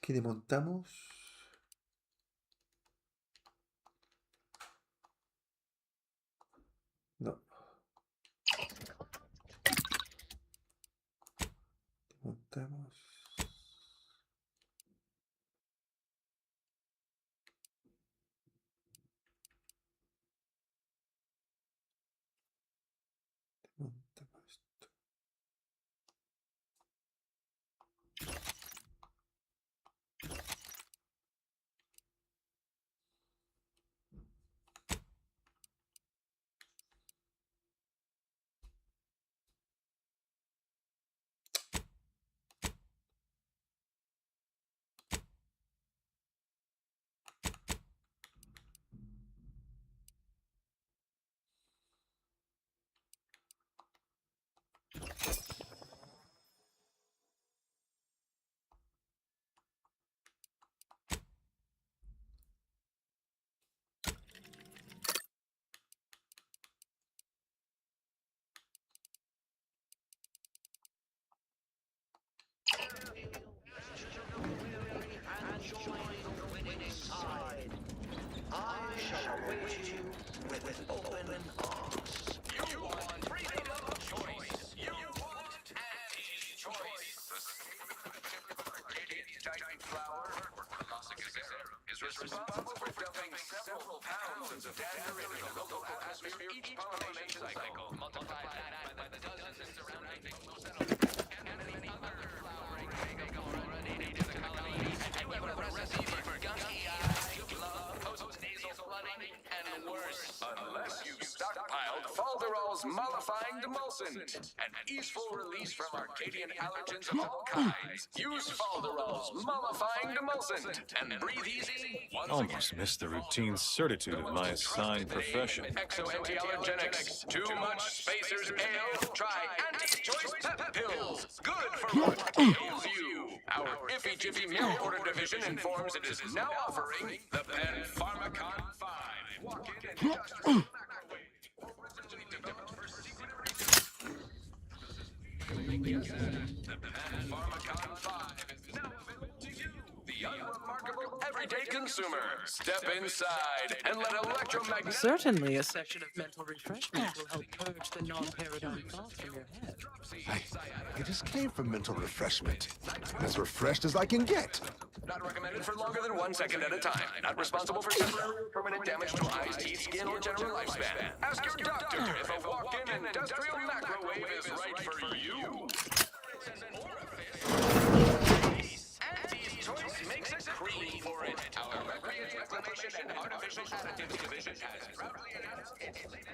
Que desmontamos. No. Desmontamos. Desmontamos esto. I shall await you with open arms. You want freedom of choice. You want anti-choice. The giant flower, is responsible for dumping several pounds of dander into the local atmosphere each pollination cycle. Multiply that by the dozens surrounding and many other flowering already to the colony. And you have a recipe for gunky eyes, love, post-nasal flooding, and worse. Unless you've stockpiled Falderall's mollifying demulcent, an easeful release from Arcadian allergens of all kinds. Use Falderall's mollifying demulcent and breathe easy. Almost missed the routine certitude of my assigned profession. Exo-anti-allergenics. Too much Spacer's Ale. Try anti-choice pep pills. Good for what ails you. Our Iffy Jiffy Meal Order Division informs it is now offering the Pen Pharmacon 5. Walk in and industrial originally developed for secret reasons. The Pen Pharmacon 5 is now available to you, the unremarkable everyday consumer. Step inside and let electromagnetic... Certainly, a session of mental refreshment will help purge the non-paradigm thoughts from your head. I just came from mental refreshment. As refreshed as I can get. Not recommended for longer than 1 second at a time. Not responsible for temporary or permanent damage to eyes, teeth, skin, or general lifespan. Ask your doctor if a walk-in industrial microwave is right for you. Anti-choice makes a cream for it. Our Recreation Reclamation and Artificial Additives Division has proudly announced its latest...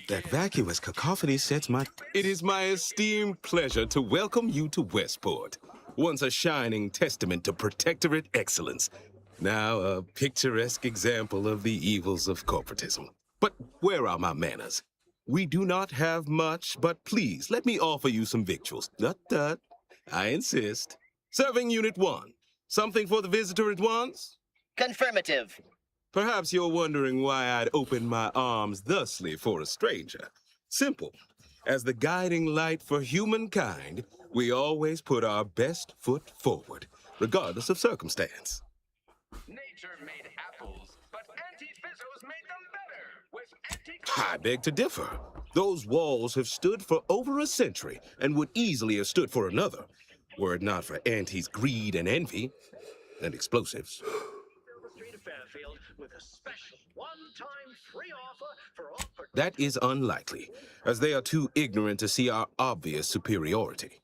That vacuous cacophony sets my... It is my esteemed pleasure to welcome you to Westport, once a shining testament to protectorate excellence. Now a picturesque example of the evils of corporatism. But where are my manners? We do not have much, but please, let me offer you some victuals. Tut. I insist. Serving Unit 1. Something for the visitor at once? Confirmative. Perhaps you're wondering why I'd open my arms thusly for a stranger. Simple. As the guiding light for humankind, we always put our best foot forward, regardless of circumstance. Nature made apples, but anti-fizzos made them better with I beg to differ. Those walls have stood for over a century and would easily have stood for another, were it not for Auntie's greed and envy and explosives. That is unlikely, as they are too ignorant to see our obvious superiority.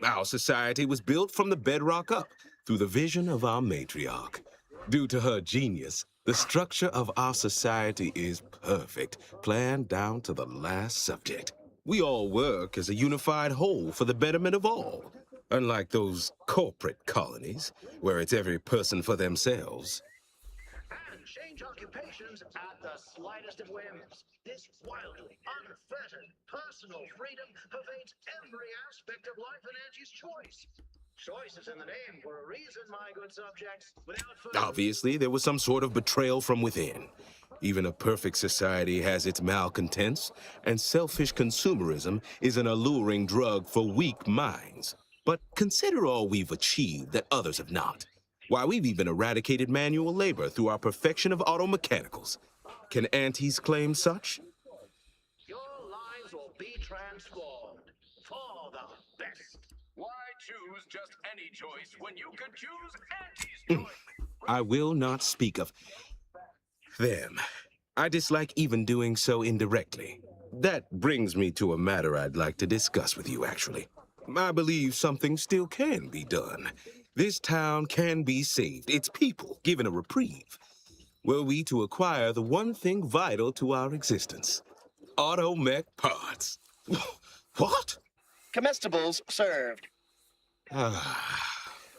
Our society was built from the bedrock up, through the vision of our matriarch. Due to her genius, the structure of our society is perfect, planned down to the last subject. We all work as a unified whole for the betterment of all, unlike those corporate colonies, where it's every person for themselves. And change occupations at the slightest of whims. This wildly unfettered personal freedom pervades every aspect of life and Angie's choice. Choice is in the name for a reason, my good subjects. Obviously, there was some sort of betrayal from within. Even a perfect society has its malcontents, and selfish consumerism is an alluring drug for weak minds. But consider all we've achieved that others have not. Why, we've even eradicated manual labor through our perfection of auto mechanicals. Can aunties claim such? Your lives will be transformed for the best. Why choose just any choice when you could choose Auntie's choice? I will not speak of them. I dislike even doing so indirectly. That brings me to a matter I'd like to discuss with you, actually. I believe something still can be done. This town can be saved, its people given a reprieve. Were we to acquire the one thing vital to our existence, auto mech parts. What? Comestibles served. Un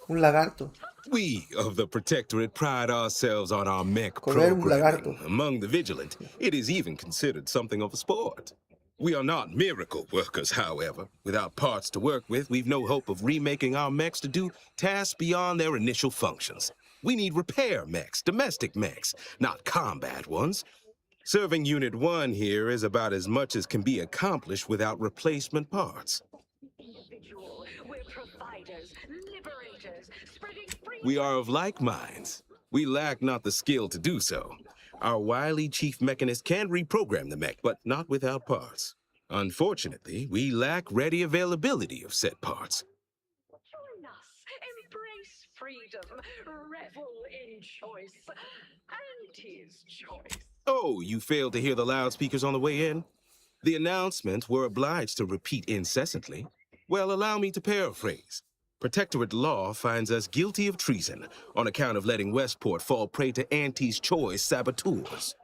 lagarto. We of the Protectorate pride ourselves on our mech Comer un lagarto. programming. Among the vigilant, it is even considered something of a sport. We are not miracle workers, however. Without parts to work with, we've no hope of remaking our mechs to do tasks beyond their initial functions. We need repair mechs, domestic mechs, not combat ones. Serving Unit 1 here is about as much as can be accomplished without replacement parts. We're providers, liberators, spreading free. We are of like minds. We lack not the skill to do so. Our wily chief mechanist can reprogram the mech, but not without parts. Unfortunately, we lack ready availability of said parts. Join us, embrace freedom, revel in choice, Auntie's choice. Oh, you failed to hear the loudspeakers on the way in? The announcements were obliged to repeat incessantly. Well, allow me to paraphrase. Protectorate law finds us guilty of treason on account of letting Westport fall prey to Auntie's choice saboteurs.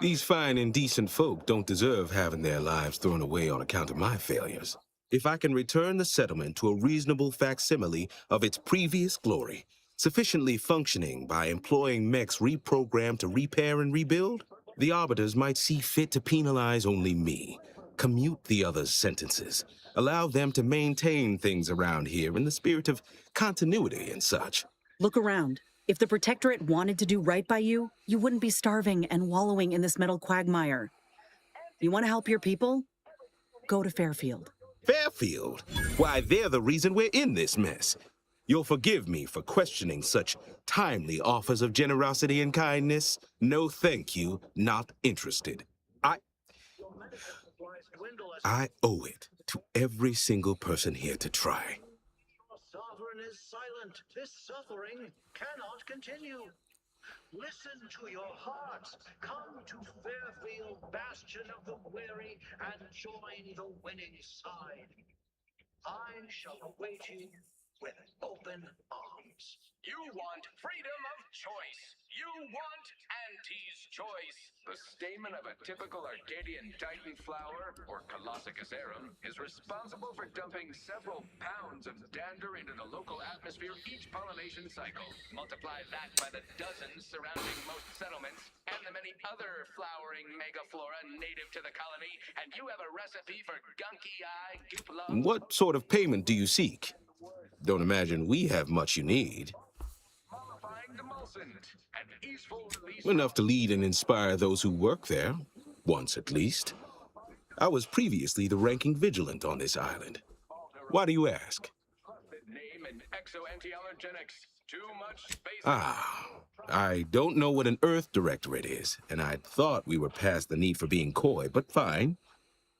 These fine and decent folk don't deserve having their lives thrown away on account of my failures. If I can return the settlement to a reasonable facsimile of its previous glory, sufficiently functioning by employing mechs reprogrammed to repair and rebuild, the arbiters might see fit to penalize only me, commute the others' sentences, allow them to maintain things around here in the spirit of continuity and such. Look around. If the Protectorate wanted to do right by you, you wouldn't be starving and wallowing in this metal quagmire. You want to help your people? Go to Fairfield. Fairfield? Why, they're the reason we're in this mess. You'll forgive me for questioning such timely offers of generosity and kindness. No thank you, not interested. I owe it to every single person here to try. Your sovereign is silent. This suffering cannot continue. Listen to your hearts. Come to Fairfield, bastion of the weary, and join the winning side. I shall await you with open arms. whims. You want freedom of choice. You want Auntie's choice. The stamen of a typical Arcadian Titan flower, or Colossicus arum, is responsible for dumping several pounds of dander into the local atmosphere each pollination cycle. Multiply that by the dozens surrounding most settlements, and the many other flowering megaflora native to the colony, and you have a recipe for gunky-eye, goop-love... What sort of payment do you seek? Don't imagine we have much you need. Enough to lead and inspire those who work there, once at least. I was previously the ranking vigilant on this island. Why do you ask? Ah, I don't know what an Earth Directorate is, and I thought we were past the need for being coy, but fine.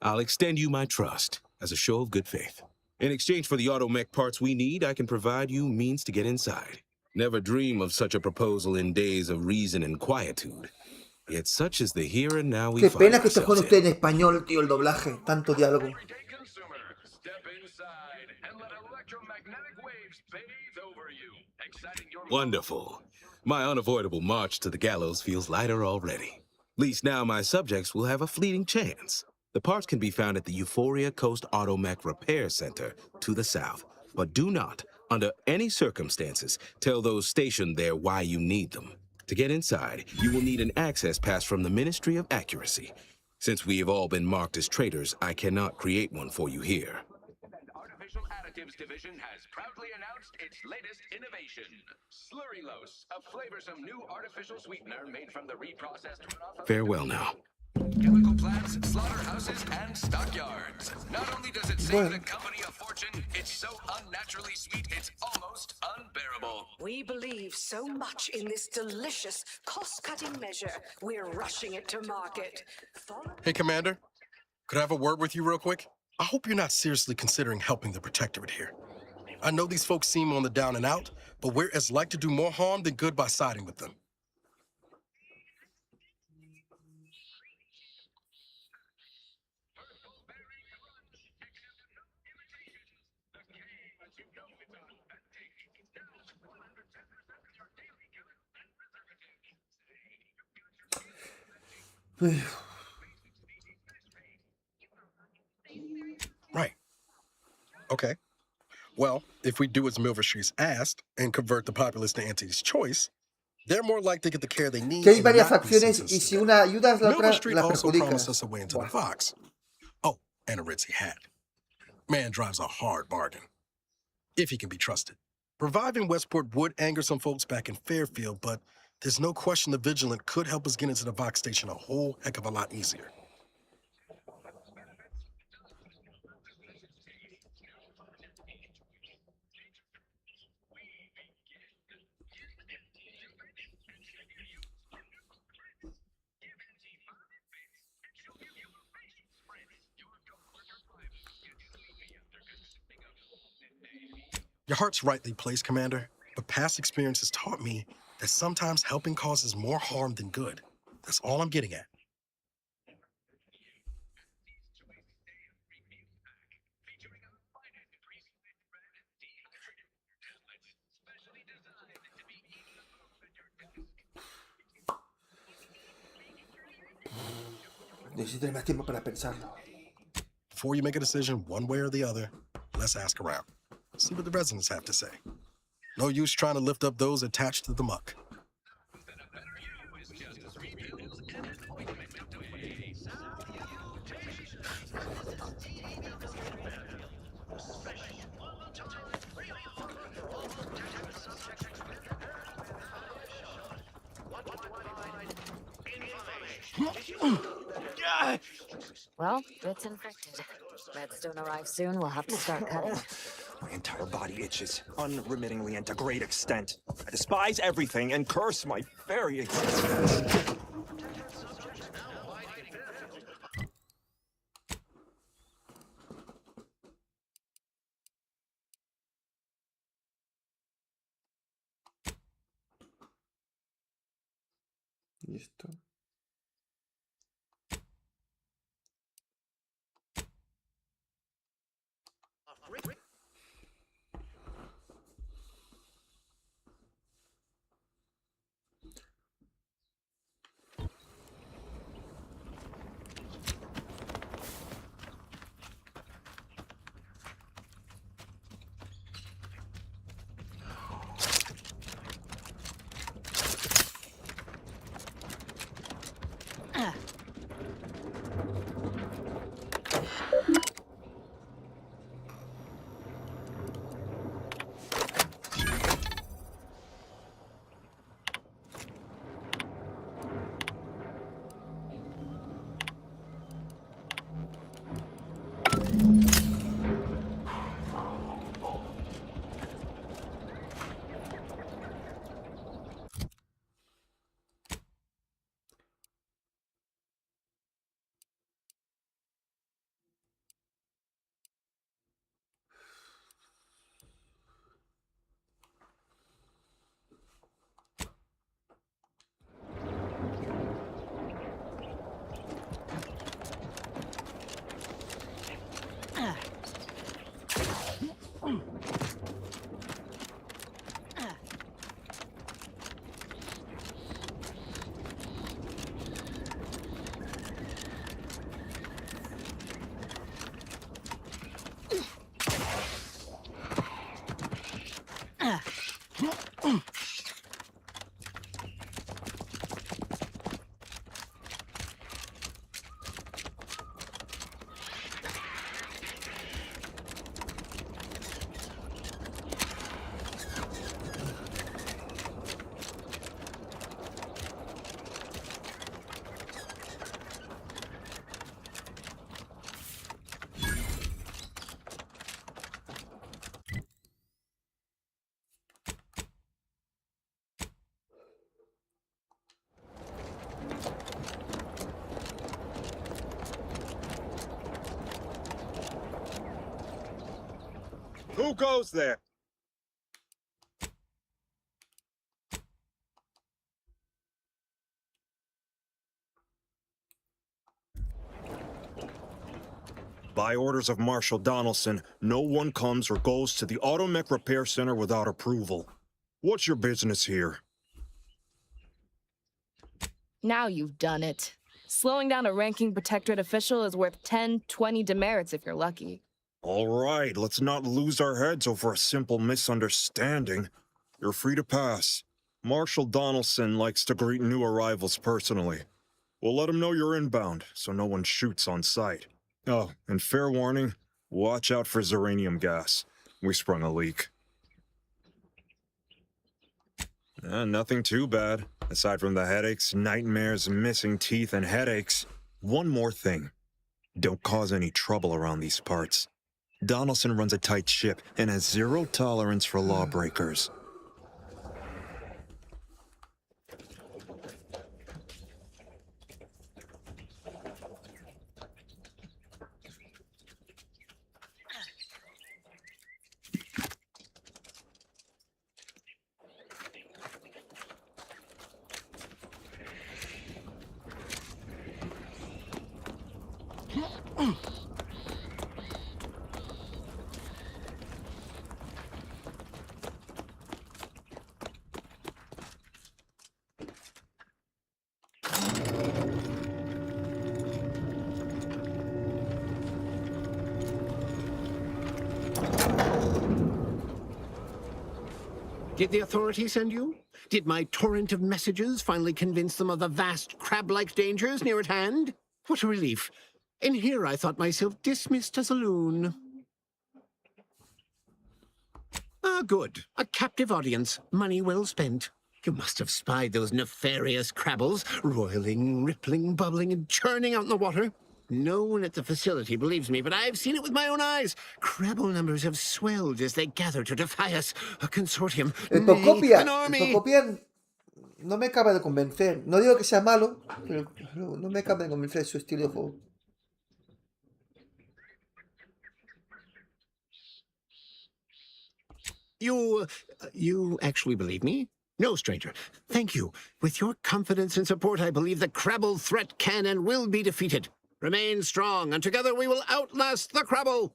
I'll extend you my trust as a show of good faith. In exchange for the automech parts we need, I can provide you means to get inside. Never dream of such a proposal in days of reason and quietude. Yet such is the here and now we Qué find pena que este juego no ourselves esté en español, tío, el doblaje. Tanto diálogo. Wonderful. My unavoidable march to the gallows feels lighter already. At least now my subjects will have a fleeting chance. The parts can be found at the Euphoria Coast Automech Repair Center to the south. But do not, under any circumstances, tell those stationed there why you need them. To get inside, you will need an access pass from the Ministry of Accuracy. Since we have all been marked as traitors, I cannot create one for you here. Artificial Additives Division has proudly announced its latest innovation, Slurrylose, a flavorsome new artificial sweetener made from the reprocessed runoff of Farewell now. chemical plants, slaughterhouses, and stockyards. Not only does it save the company a fortune, it's so unnaturally sweet it's almost unbearable. We believe so much in this delicious, cost-cutting measure, we're rushing it to market. Hey, Commander. Could I have a word with you real quick? I hope you're not seriously considering helping the Protectorate here. I know these folks seem on the down and out, but we're as like to do more harm than good by siding with them. Right. Okay. Well, if we do as Milverstreet's asked and convert the populace to Auntie's choice, they're more likely to get the care they need. Que hay and varias not be facciones y sentenced si to una ayudas, la death. otra Milverstreet la also perjudica. promised us a way into the Vox. Oh, and a ritzy hat. Man drives a hard bargain, if he can be trusted. Reviving Westport would anger some folks back in Fairfield, but there's no question the Vigilant could help us get into the Vox station a whole heck of a lot easier. Your heart's rightly placed, Commander, but past experience has taught me that sometimes helping causes more harm than good. That's all I'm getting at. Necesito más tiempo para pensarlo. Before you make a decision one way or the other, let's ask around. See what the residents have to say. No use trying to lift up those attached to the muck. Well, it's infected. Meds don't arrive soon. We'll have to start cutting. My entire body itches, unremittingly and to great extent. I despise everything and curse my very existence. ¿Y esto? Who goes there? By orders of Marshal Donaldson, no one comes or goes to the Automech Repair Center without approval. What's your business here? Now you've done it. Slowing down a ranking protectorate official is worth 10, 20 demerits if you're lucky. All right, let's not lose our heads over a simple misunderstanding. You're free to pass. Marshal Donaldson likes to greet new arrivals personally. We'll let him know you're inbound, so no one shoots on sight. Oh, and fair warning, watch out for xeranium gas. We sprung a leak. Nothing too bad. Aside from the headaches, nightmares, missing teeth, and headaches. One more thing. Don't cause any trouble around these parts. Donaldson runs a tight ship and has zero tolerance for lawbreakers. Did the authorities send you? Did my torrent of messages finally convince them of the vast crab-like dangers near at hand? What a relief. In here I thought myself dismissed as a loon. Ah, good. A captive audience. Money well spent. You must have spied those nefarious crabbles, roiling, rippling, bubbling, and churning out in the water. No one at the facility believes me, but I've seen it with my own eyes. Crabble numbers have swelled as they gather to defy us. A consortium, nay, an army. El Procopia no me acaba de convencer. No digo que sea malo, pero no me acaba de convencer su estilo de juego. You actually believe me? No, stranger. Thank you. With your confidence and support, I believe the Crabble threat can and will be defeated. Remain strong, and together we will outlast the Crabble!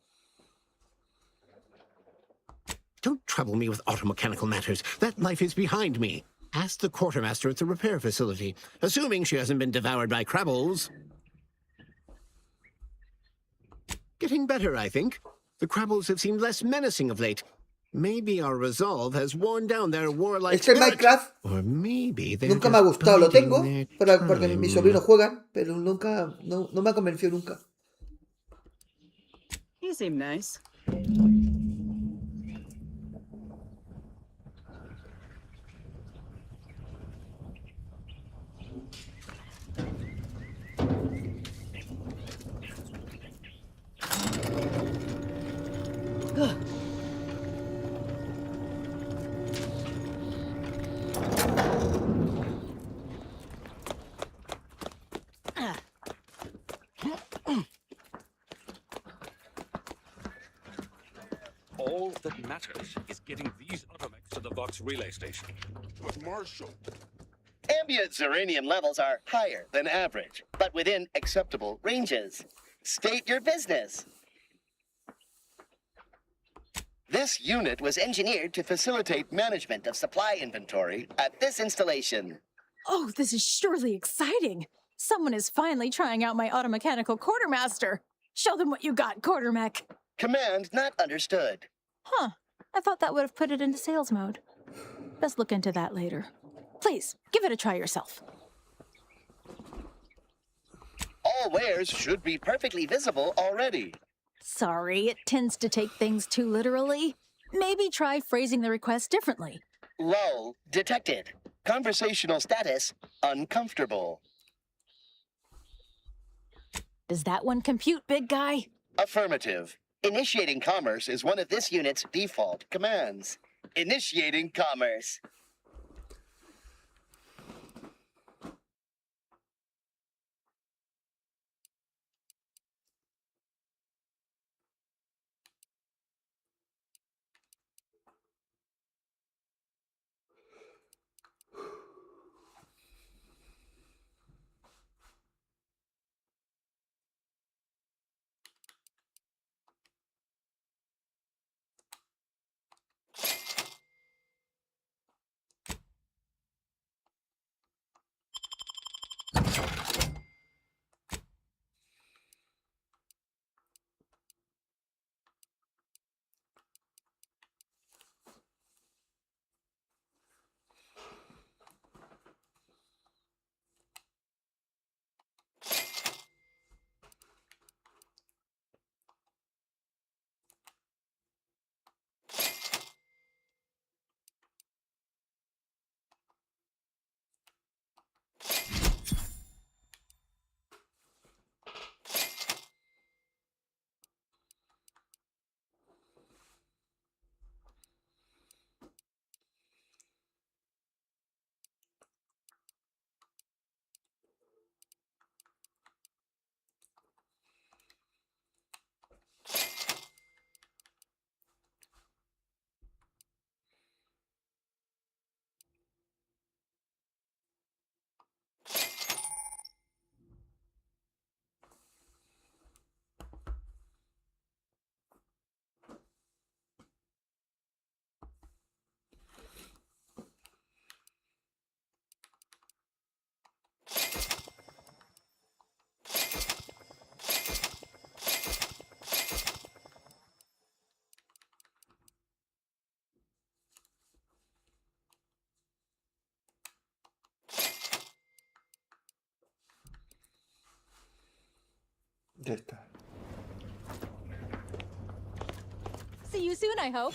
Don't trouble me with automechanical matters. That life is behind me. Ask the quartermaster at the repair facility, assuming she hasn't been devoured by Crabbles. Getting better, I think. The Crabbles have seemed less menacing of late. Maybe our resolve has worn down their warlike Es que el spirit. Minecraft Or maybe they're nunca me ha just gustado. Lo biding tengo their porque mis sobrinos juegan, pero nunca, no me ha convencido nunca. You seem nice. All that matters is getting these automacs to the Vox relay station. But Marshal... Ambient Zeranium levels are higher than average, but within acceptable ranges. State your business. This unit was engineered to facilitate management of supply inventory at this installation. Oh, this is surely exciting. Someone is finally trying out my automechanical quartermaster. Show them what you got, quartermech. Command not understood. Huh. I thought that would have put it into sales mode. Best look into that later. Please, give it a try yourself. All wares should be perfectly visible already. Sorry, it tends to take things too literally. Maybe try phrasing the request differently. Lull detected. Conversational status uncomfortable. Does that one compute, big guy? Affirmative. Initiating commerce is one of this unit's default commands. Initiating commerce. Ya está. See you soon, I hope.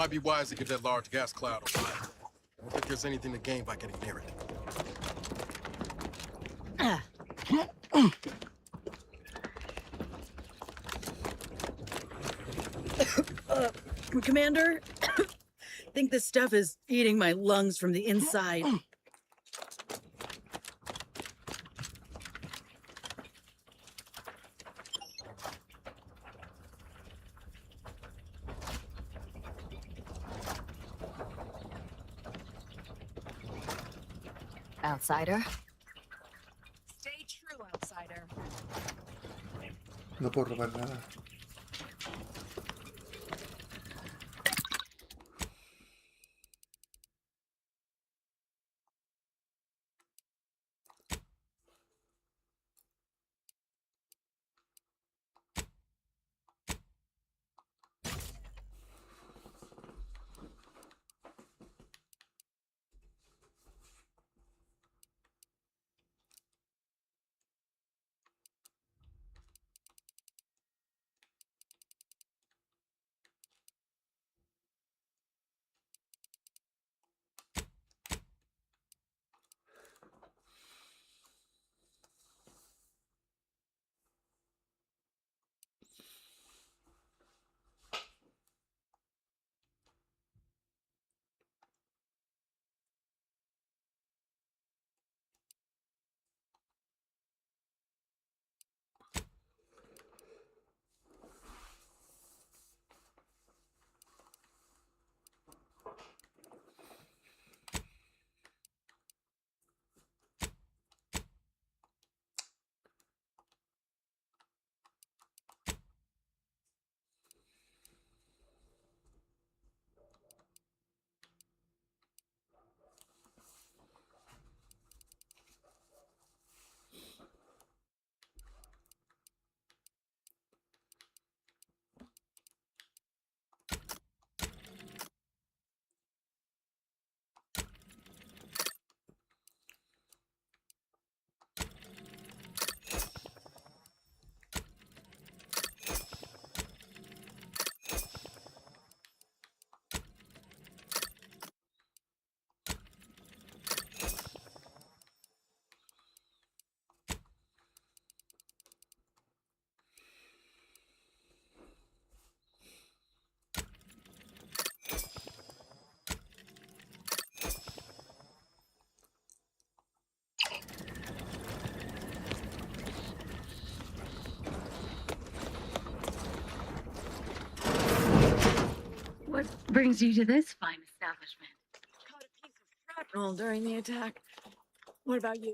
Might be wise to get that large gas cloud a fire. I don't think there's anything to gain by getting near it. Commander, I think this stuff is eating my lungs from the inside. Outsider? Stay true, outsider. No puedo robar nada. What brings you to this fine establishment? Caught a piece of shrapnel during the attack. What about you?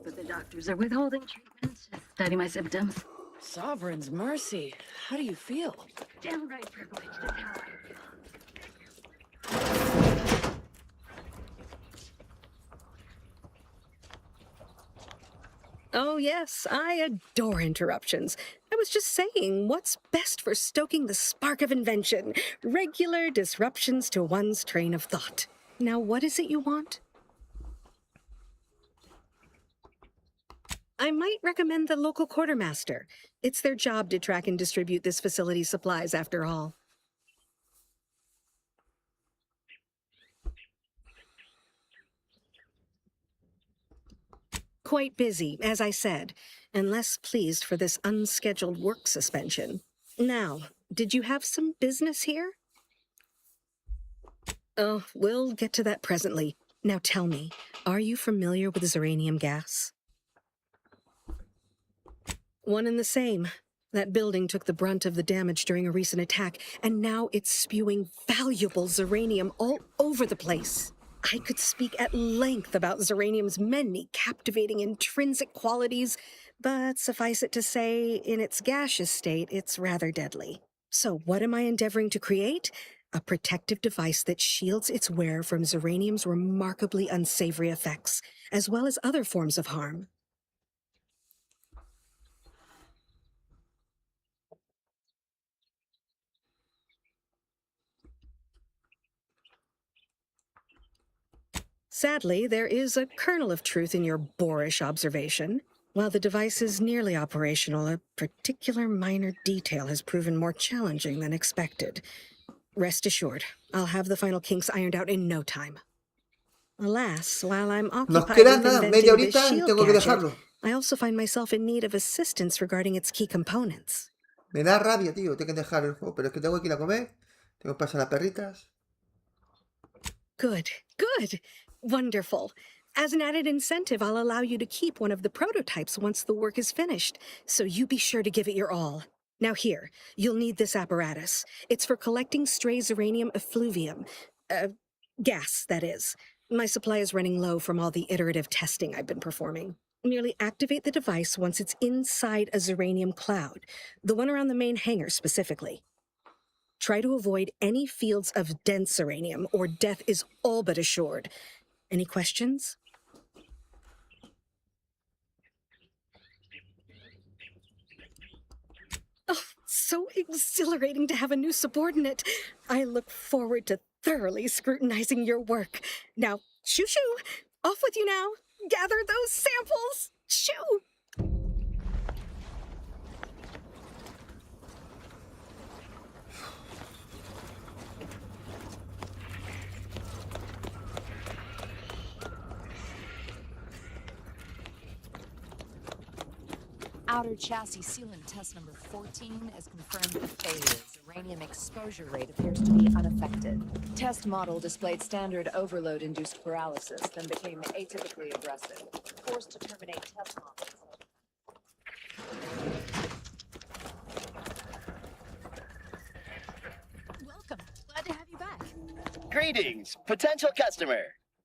But the doctors are withholding treatment to study my symptoms. Sovereign's mercy. How do you feel? Downright privileged is how I feel. Oh, yes, I adore interruptions. I was just saying, what's best for stoking the spark of invention? Regular disruptions to one's train of thought. Now, what is it you want? I might recommend the local quartermaster. It's their job to track and distribute this facility's supplies, after all. Quite busy, as I said, and less pleased for this unscheduled work suspension. Now, did you have some business here? Oh, we'll get to that presently. Now tell me, are you familiar with Zeranium gas? One and the same. That building took the brunt of the damage during a recent attack, and now it's spewing valuable Zeranium all over the place. I could speak at length about Zeranium's many captivating intrinsic qualities, but suffice it to say, in its gaseous state, it's rather deadly. So what am I endeavoring to create? A protective device that shields its wearer from Zeranium's remarkably unsavory effects, as well as other forms of harm. Sadly, there is a kernel of truth in your boorish observation. While the device is nearly operational, a particular minor detail has proven more challenging than expected. Rest assured, I'll have the final kinks ironed out in no time. Alas, while I'm Nos occupied queda with nada, media inventing this horita y shield tengo que gadget, dejarlo. I also find myself in need of assistance regarding its key components. Me da rabia, tío, tengo que dejar el juego, pero es que tengo que ir a comer, tengo que pasar a las perritas. Good, good. Wonderful. As an added incentive, I'll allow you to keep one of the prototypes once the work is finished, so you be sure to give it your all. Now here, you'll need this apparatus. It's for collecting stray uranium effluvium. Gas, that is. My supply is running low from all the iterative testing I've been performing. Merely activate the device once it's inside a uranium cloud, the one around the main hangar specifically. Try to avoid any fields of dense uranium, or death is all but assured. Any questions? Oh, so exhilarating to have a new subordinate. I look forward to thoroughly scrutinizing your work. Now, shoo-shoo! Off with you now! Gather those samples! Shoo! Outer chassis sealant test number 14 is confirmed failure. Uranium exposure rate appears to be unaffected. Test model displayed standard overload-induced paralysis, then became atypically aggressive. Forced to terminate test models. Welcome. Glad to have you back. Greetings, potential customer.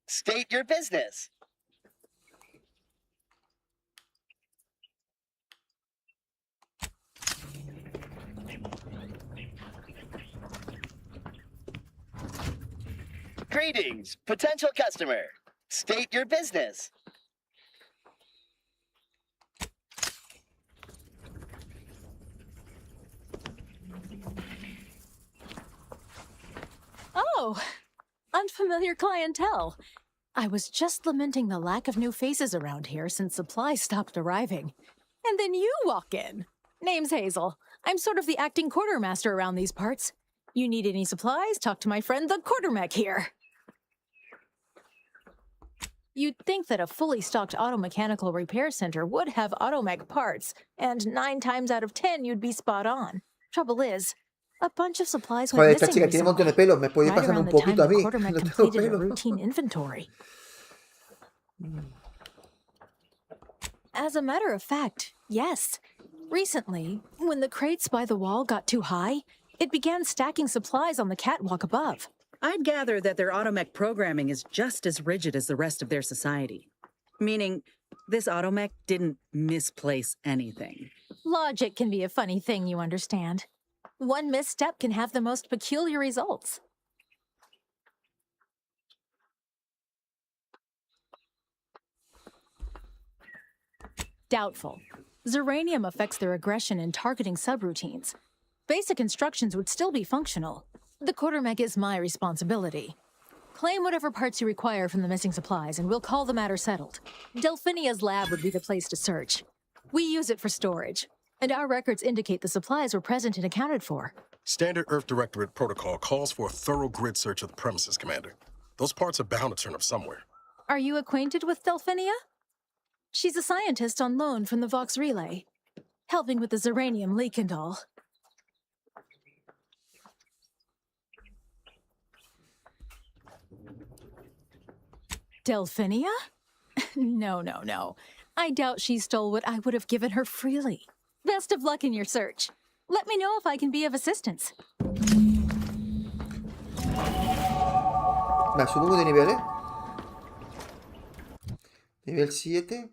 State your business. Greetings, potential customer. State your business. Oh, unfamiliar clientele. I was just lamenting the lack of new faces around here since supplies stopped arriving. And then you walk in. Name's Hazel. I'm sort of the acting quartermaster around these parts. You need any supplies? Talk to my friend the quartermech here. You'd think that a fully stocked auto-mechanical repair center would have automech parts, and 9 times out of 10 you'd be spot on. Trouble is, a bunch of supplies Joder, went esta missing chica tiene un montón de recently, pelos, me podía right pasarme around un the time poquito a the mí. quartermech No tengo completed a pelo. routine inventory. As a matter of fact, yes. Recently, when the crates by the wall got too high, it began stacking supplies on the catwalk above. I'd gather that their automech programming is just as rigid as the rest of their society. Meaning, this automech didn't misplace anything. Logic can be a funny thing, you understand. One misstep can have the most peculiar results. Doubtful. Zeranium affects their aggression and targeting subroutines. Basic instructions would still be functional. The quartermech is my responsibility. Claim whatever parts you require from the missing supplies, and we'll call the matter settled. Delphinia's lab would be the place to search. We use it for storage, and our records indicate the supplies were present and accounted for. Standard Earth Directorate protocol calls for a thorough grid search of the premises, Commander. Those parts are bound to turn up somewhere. Are you acquainted with Delphinia? She's a scientist on loan from the Vox Relay, helping with the Zeranium leak and all. Delphinia? No. I doubt she stole what I would have given her freely. Best of luck in your search. Let me know if I can be of assistance. Me subo de nivel, ¿eh? Nivel 7.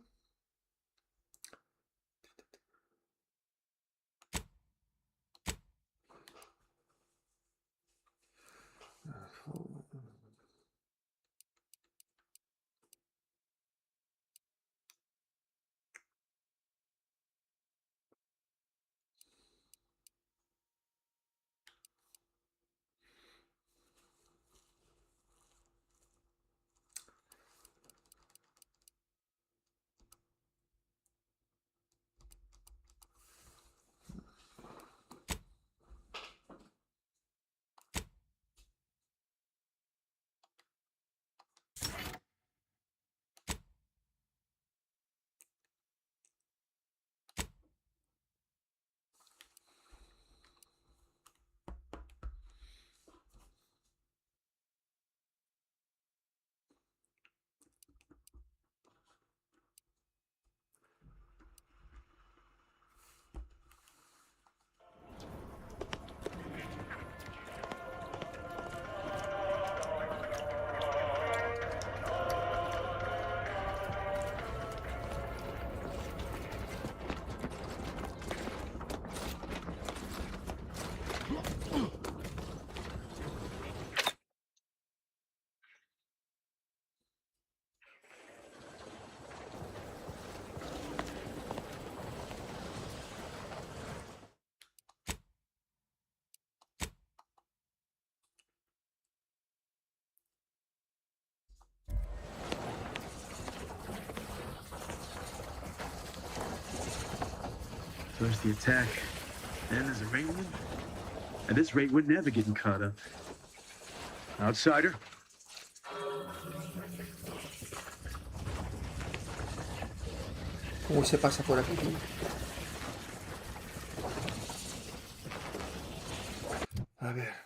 First the attack, then there's Iranian. At this rate, we're never getting caught up. Outsider. ¿Cómo se pasa por aquí, tío? A ver.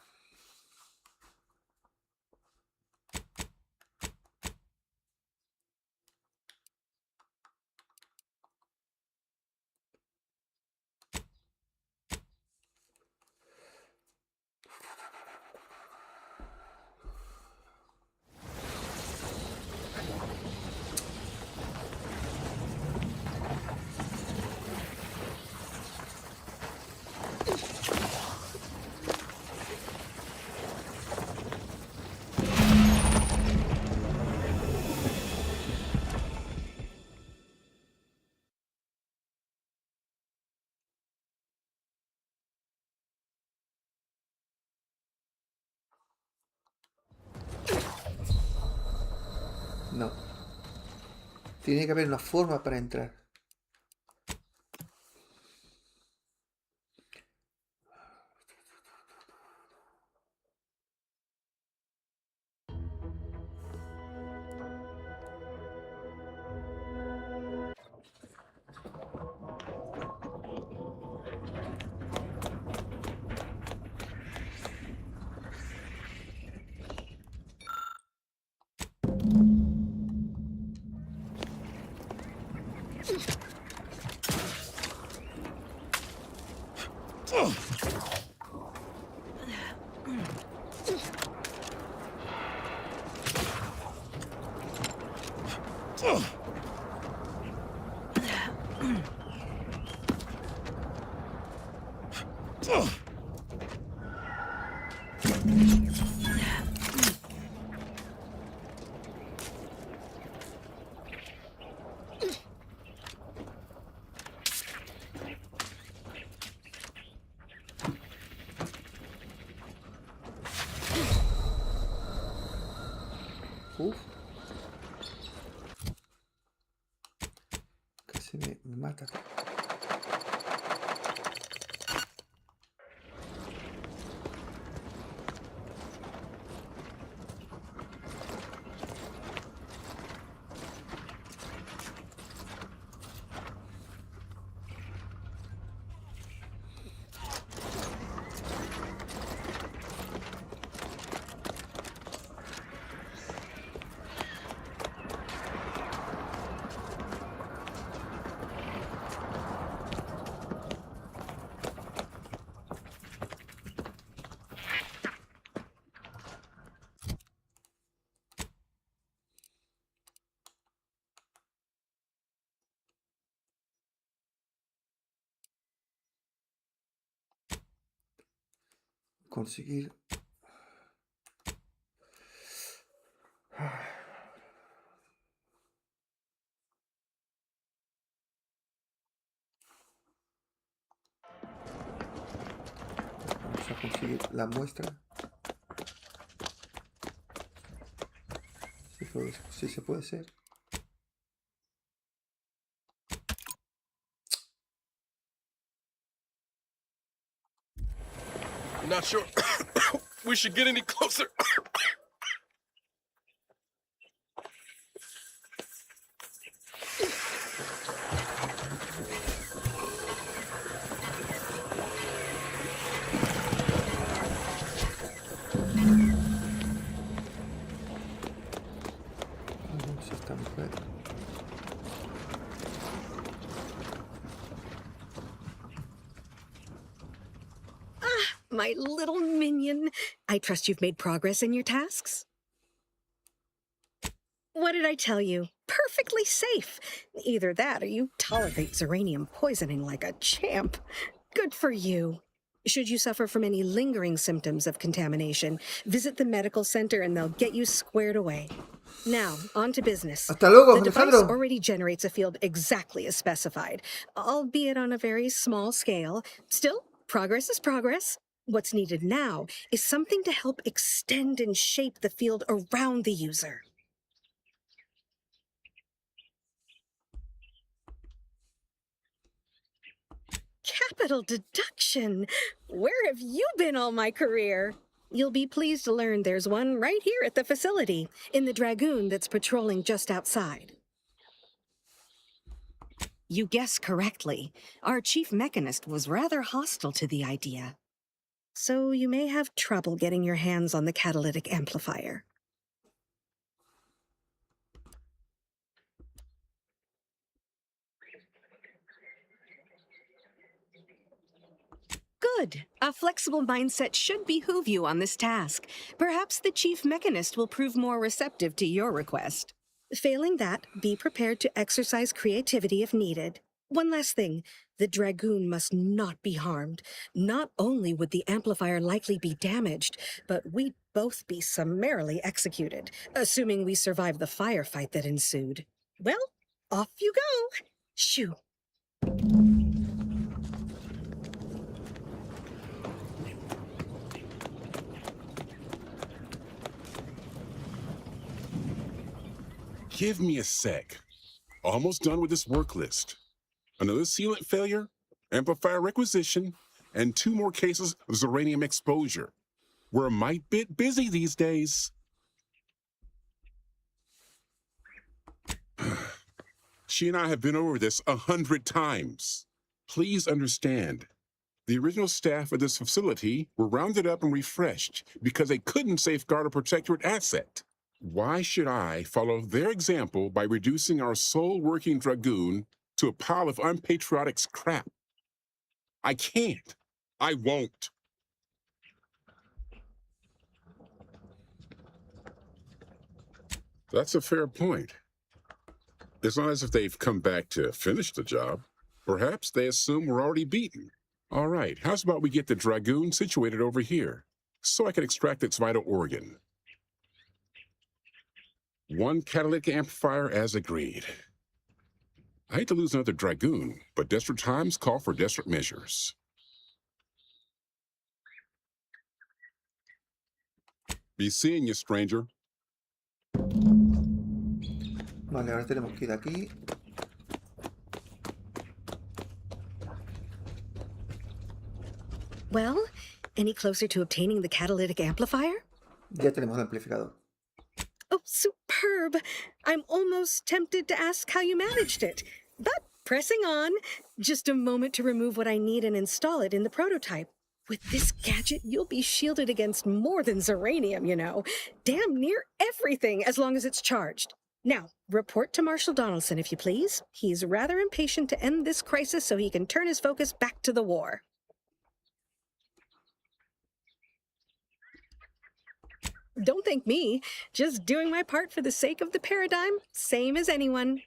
No. Tiene que haber una forma para entrar. Uf. Casi me mata. Conseguir. Vamos a conseguir la muestra. Si se puede ser. Not sure we should get any closer. My little minion. I trust you've made progress in your tasks? What did I tell you? Perfectly safe. Either that or you tolerate Zeranium poisoning like a champ. Good for you. Should you suffer from any lingering symptoms of contamination, visit the medical center and they'll get you squared away. Now, on to business. Hasta luego, the device Alejandro. already generates a field exactly as specified, albeit on a very small scale. Still, progress is progress. What's needed now is something to help extend and shape the field around the user. capital deduction. Where have you been all my career? You'll be pleased to learn there's one right here at the facility, in the Dragoon that's patrolling just outside. You guessed correctly. Our chief mechanist was rather hostile to the idea. So you may have trouble getting your hands on the catalytic amplifier. Good. A flexible mindset should behoove you on this task. Perhaps the chief mechanist will prove more receptive to your request. Failing that, be prepared to exercise creativity if needed. One last thing. The Dragoon must not be harmed. Not only would the amplifier likely be damaged, but we'd both be summarily executed, assuming we survive the firefight that ensued. Well, off you go. Shoo. Give me a sec. Almost done with this work list. Another sealant failure, amplifier requisition, and 2 more cases of Zeranium exposure. We're a mite bit busy these days. She and I have been over this 100 times. Please understand, the original staff of this facility were rounded up and refreshed because they couldn't safeguard a protectorate asset. Why should I follow their example by reducing our sole working Dragoon to a pile of unpatriotic scrap? I can't. I won't. That's a fair point. It's not as if they've come back to finish the job. Perhaps they assume we're already beaten. All right, how's about we get the Dragoon situated over here, so I can extract its vital organ? 1 catalytic amplifier as agreed. I hate to lose another Dragoon, but desperate times call for desperate measures. Be seeing you, stranger. Vale, ahora tenemos que ir aquí. Well, any closer to obtaining the catalytic amplifier? Ya tenemos el amplificador. Oh, superb! I'm almost tempted to ask how you managed it. But pressing on, just a moment to remove what I need and install it in the prototype. With this gadget, you'll be shielded against more than Zeranium, you know. Damn near everything, as long as it's charged. Now, report to Marshal Donaldson, if you please. He's rather impatient to end this crisis so he can turn his focus back to the war. Don't thank me. Just doing my part for the sake of the paradigm, same as anyone.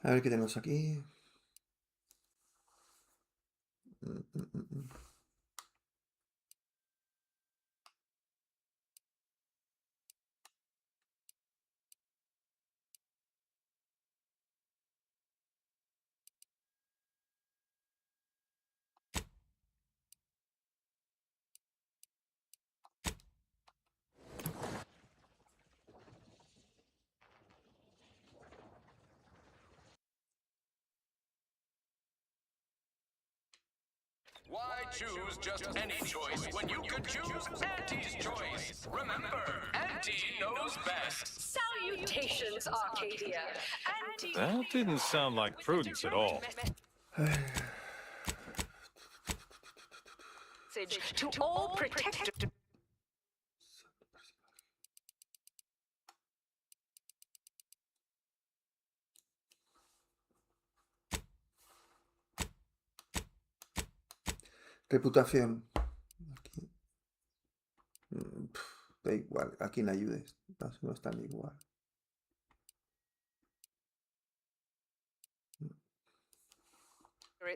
A ver qué tenemos aquí. Why choose just any choice when you could choose Auntie's choice? Remember, Auntie knows best. Salutations, Arcadia. That didn't sound like prudence at all. message to all protectors. Reputación. Aquí. Da igual, a quien ayudes. No están igual.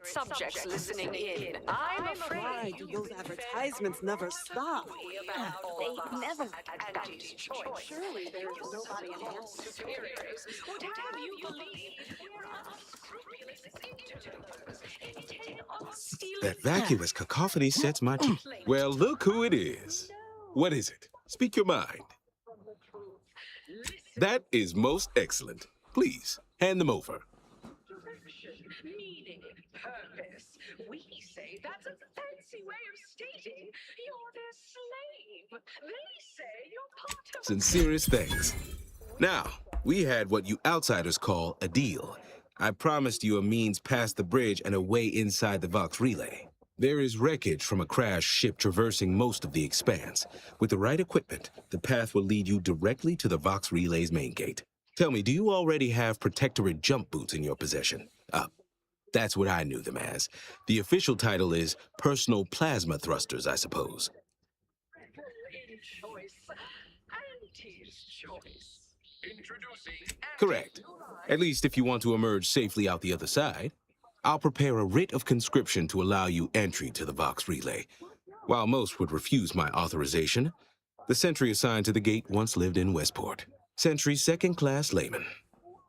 Subjects listening in. I'm afraid those advertisements never stop. They never anti-choice. Surely there's nobody else. Superiors would have you believe we're unscrupulous interlopers. That vacuous cacophony sets my teeth. Well, look who it is. What is it? Speak your mind. That is most excellent. Please, hand them over. Meaning, purpose. We say that's a fancy way of stating you're their slave. They say you're part of... Sincerest thanks. Now, we had what you outsiders call a deal. I promised you a means past the bridge and a way inside the Vox relay. There is wreckage from a crashed ship traversing most of the expanse. With the right equipment, the path will lead you directly to the Vox relay's main gate. Tell me, do you already have Protectorate jump boots in your possession? That's what I knew them as. The official title is Personal Plasma Thrusters, I suppose. Correct. At least if you want to emerge safely out the other side. I'll prepare a writ of conscription to allow you entry to the Vox relay. While most would refuse my authorization, the sentry assigned to the gate once lived in Westport. Sentry second-class layman.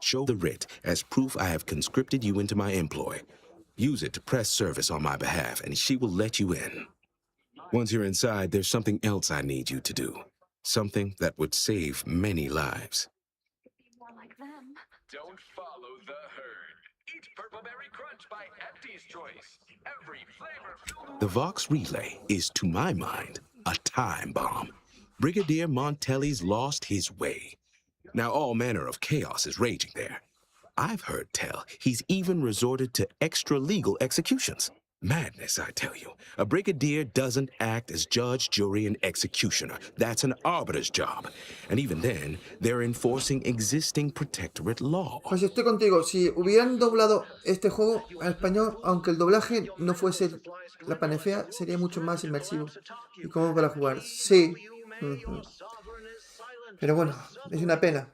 Show the writ as proof I have conscripted you into my employ. Use it to press service on my behalf, and she will let you in. Once you're inside, there's something else I need you to do. Something that would save many lives. Don't follow the herd. Eat Purpleberry Crunch by Empty's Choice. Every flavor. The Vox relay is, to my mind, a time bomb. Brigadier Montelli's lost his way. Now all manner of chaos is raging there. I've heard tell he's even resorted to extra-legal executions. Madness, I tell you. A brigadier doesn't act as judge, jury, and executioner. That's an arbiter's job. And even then, they're enforcing existing protectorate law. Pues estoy contigo. Si hubieran doblado este juego al español, aunque el doblaje no fuese la panacea, sería mucho más inmersivo y cómodo para jugar. Sí. Pero bueno, es una pena.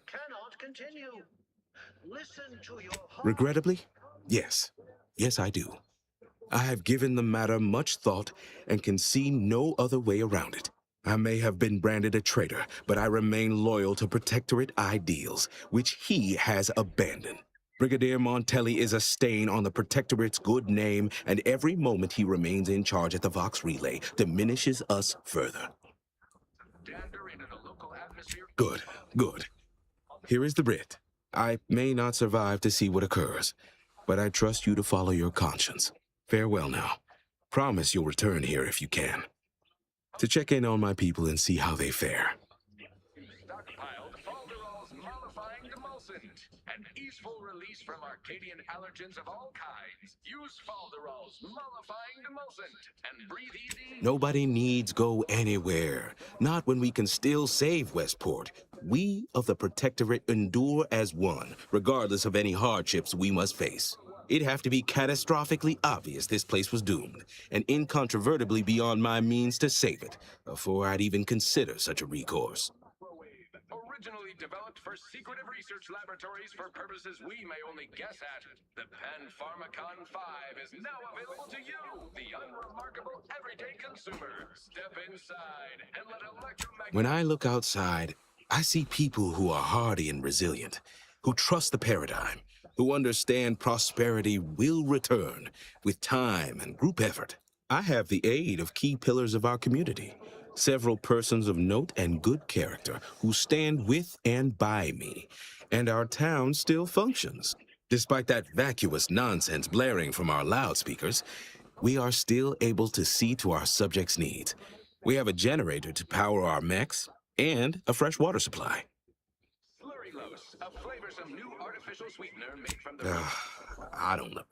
Regrettably, yes. Yes, I do. I have given the matter much thought and can see no other way around it. I may have been branded a traitor, but I remain loyal to Protectorate ideals, which he has abandoned. Brigadier Montelli is a stain on the Protectorate's good name, and every moment he remains in charge at the Vox relay diminishes us further. Good, good. Here is the writ. I may not survive to see what occurs, but I trust you to follow your conscience. Farewell now. Promise you'll return here if you can, to check in on my people and see how they fare. Stockpiled Falderall's mollifying demulcent. An easeful release from Arcadian allergens of all kinds. Use Falderall's mollifying demulcent and breathe easy. Nobody needs go anywhere. Not when we can still save Westport. We of the Protectorate endure as one, regardless of any hardships we must face. It'd have to be catastrophically obvious this place was doomed, and incontrovertibly beyond my means to save it, before I'd even consider such a recourse. Originally developed for secretive research laboratories for purposes we may only guess at, the Pan-Pharmacon 5 is now available to you, the unremarkable everyday consumer. Step inside and let electromagnetic... When I look outside, I see people who are hardy and resilient, who trust the paradigm, who understand prosperity will return with time and group effort. I have the aid of key pillars of our community, several persons of note and good character who stand with and by me, and our town still functions. Despite that vacuous nonsense blaring from our loudspeakers, we are still able to see to our subjects' needs. We have a generator to power our mechs and a fresh water supply. Slurry load sucralose, a flavorsome new artificial sweetener made from the... I don't know.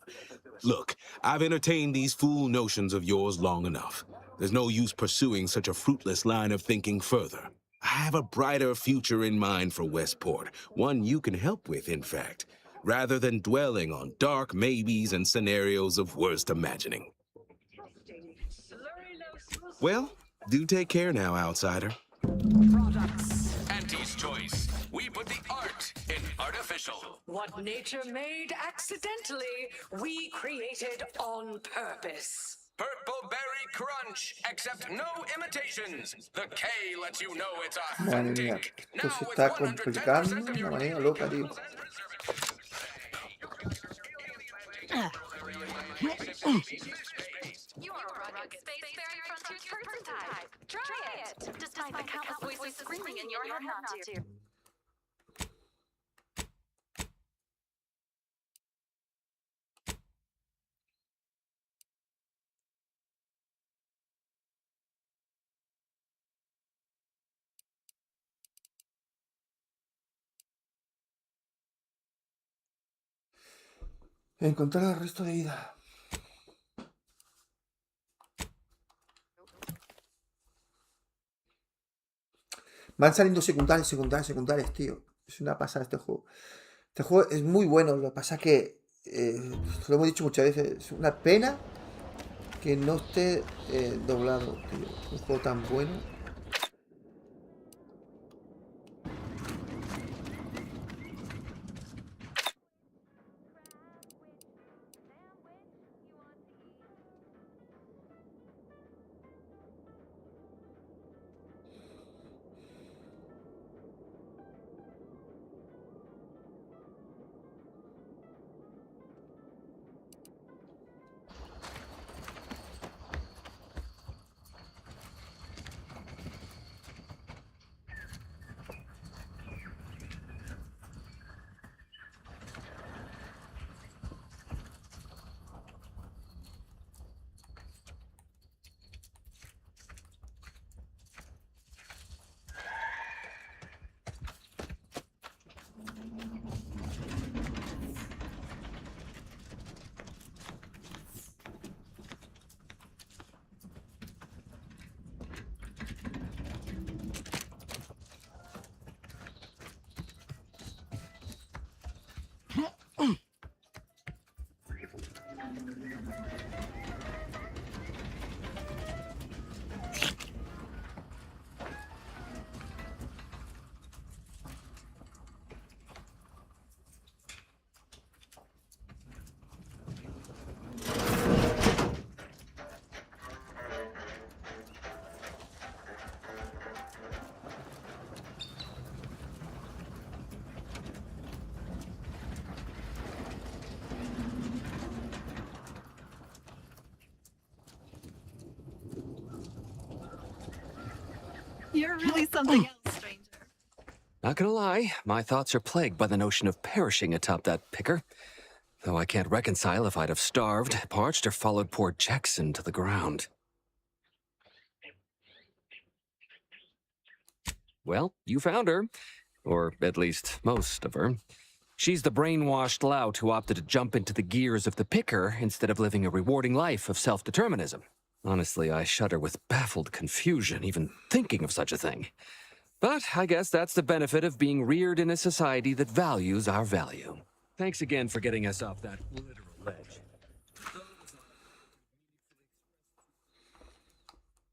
Look, I've entertained these fool notions of yours long enough. There's no use pursuing such a fruitless line of thinking further. I have a brighter future in mind for Westport, one you can help with, in fact, rather than dwelling on dark maybes and scenarios of worst imagining. Well, do take care now, outsider. Products. Auntie's choice. We put the art in artificial. What nature made accidentally, we created on purpose. Purple berry crunch, except no imitations. The K lets you know it's Madre mía, authentic. esto se está complicando de una manera loca, tío. You are a rugged space-faring frontier person type. Try it, despite the countless voices screaming in your head not to. Encontrar el resto de vida. Van saliendo secundarios, tío. Es una pasada este juego. Este juego es muy bueno. Lo que pasa que, lo hemos dicho muchas veces, es una pena que no esté doblado, tío. Un juego tan bueno. You're really something else, stranger. Not gonna lie, my thoughts are plagued by the notion of perishing atop that picker. Though I can't reconcile if I'd have starved, parched, or followed poor Jackson to the ground. Well, you found her. Or at least most of her. She's the brainwashed lout who opted to jump into the gears of the picker instead of living a rewarding life of self-determinism. Honestly, I shudder with baffled confusion even thinking of such a thing. But I guess that's the benefit of being reared in a society that values our value. Thanks again for getting us off that literal ledge.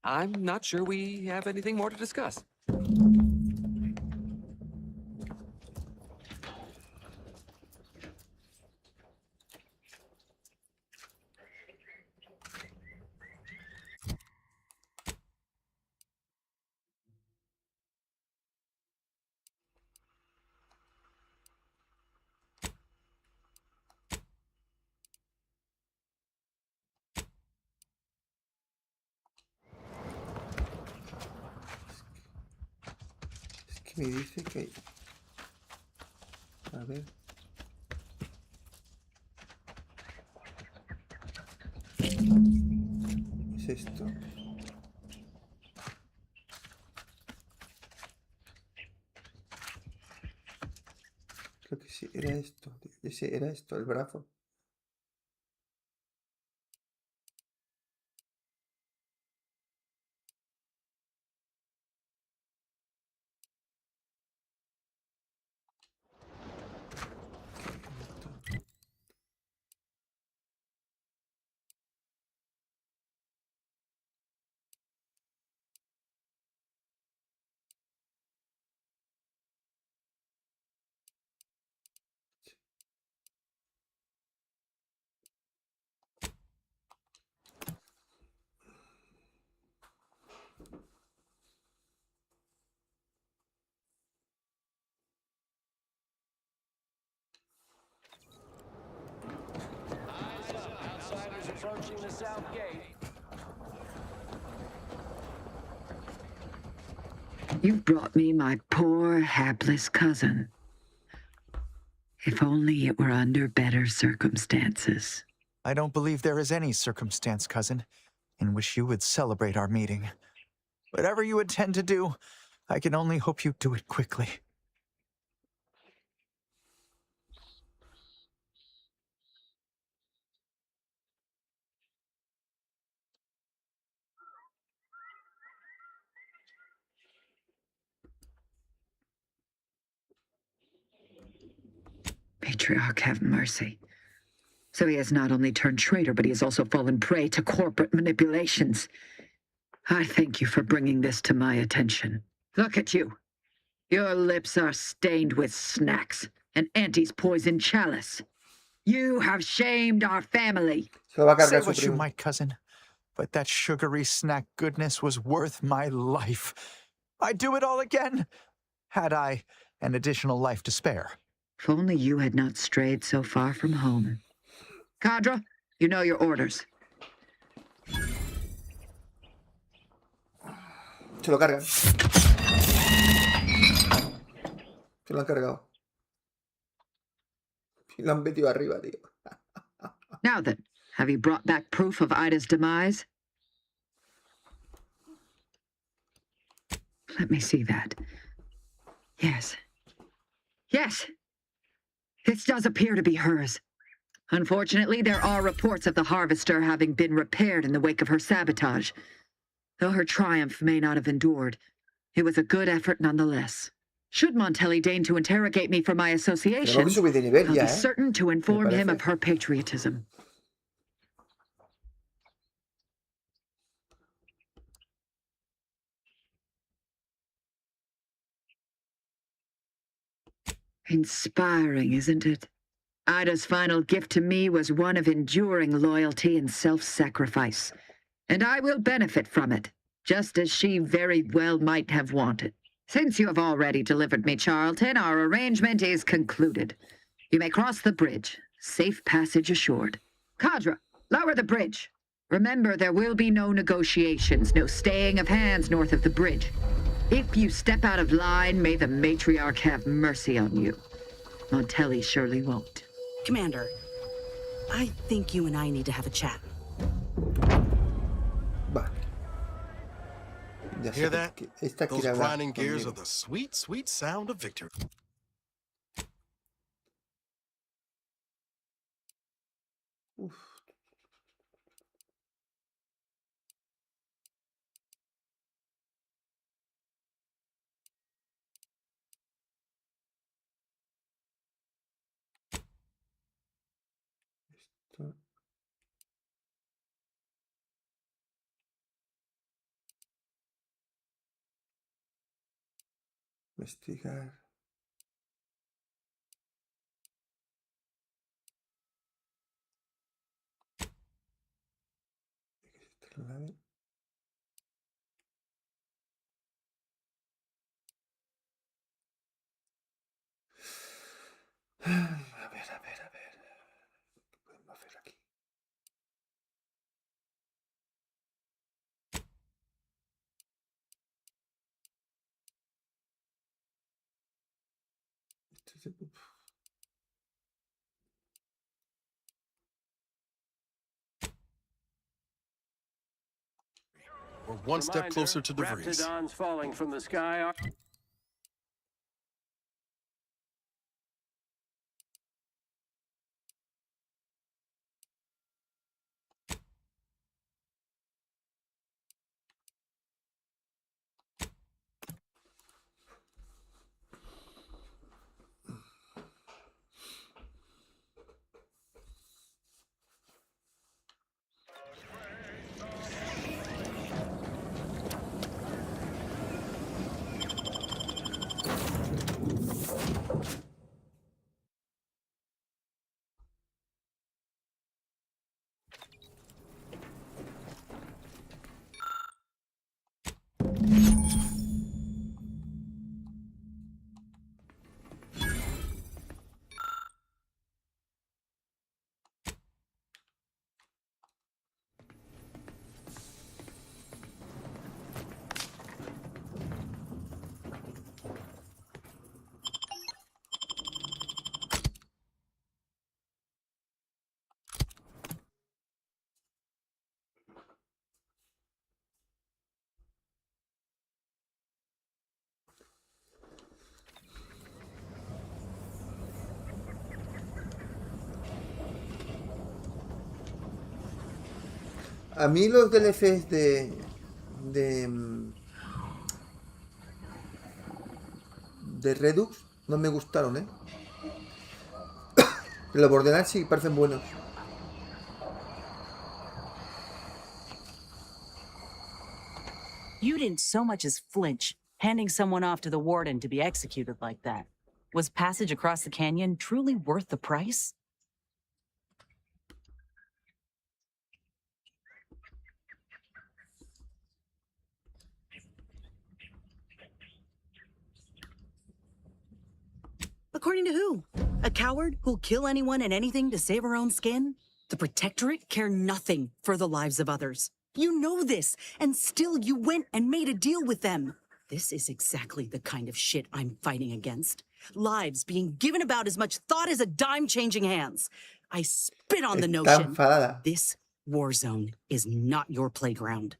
I'm not sure we have anything more to discuss. Me dice que... A ver... ¿Es esto? Creo que sí, era esto. Ese era esto, el brazo. Outsiders approaching the south gate. You've brought me my poor, hapless cousin. If only it were under better circumstances. I don't believe there is any circumstance, cousin, in which you would celebrate our meeting. Whatever you intend to do, I can only hope you do it quickly. Patriarch have mercy. So he has not only turned traitor, but he has also fallen prey to corporate manipulations. I thank you for bringing this to my attention. Look at you. Your lips are stained with snacks, and Auntie's poisoned chalice. You have shamed our family. Say what you might, cousin, but that sugary snack goodness was worth my life. I'd do it all again, had I an additional life to spare. If only you had not strayed so far from home. Cadra, you know your orders. Se lo cargan. Se lo han cargado. Y lo han metido arriba, tío. Now then, have you brought back proof of Ida's demise? Let me see that. Yes. Yes! This does appear to be hers. Unfortunately, there are reports of the Harvester having been repaired in the wake of her sabotage. Though her triumph may not have endured, it was a good effort nonetheless. Should Montelli deign to interrogate me for my association, I'll be certain to inform him of her patriotism. Inspiring, isn't it? Ida's final gift to me was one of enduring loyalty and self-sacrifice. And I will benefit from it, just as she very well might have wanted. Since you have already delivered me Charlton, our arrangement is concluded. You may cross the bridge, safe passage assured. Cadra, lower the bridge. Remember, there will be no negotiations, no staying of hands north of the bridge. If you step out of line, may the matriarch have mercy on you. Montelli surely won't. Commander, I think you and I need to have a chat. Hear that? Those grinding gears are the sweet, sweet sound of victory. Investigar. A ver. ¿Qué podemos hacer aquí? We're one step closer to the breeze. Raptidons falling from the sky. A mí los DLCs de Redux no me gustaron, ¿eh? Pero los Borderlands sí parecen buenos. You didn't so much as flinch, handing someone off to the warden to be executed like that. Was passage across the canyon truly worth the price? According to who? A coward who'll kill anyone and anything to save her own skin? The Protectorate care nothing for the lives of others. You know this, and still you went and made a deal with them. This is exactly the kind of shit I'm fighting against. Lives being given about as much thought as a dime changing hands. I spit on the Está notion. enfadada. This war zone is not your playground.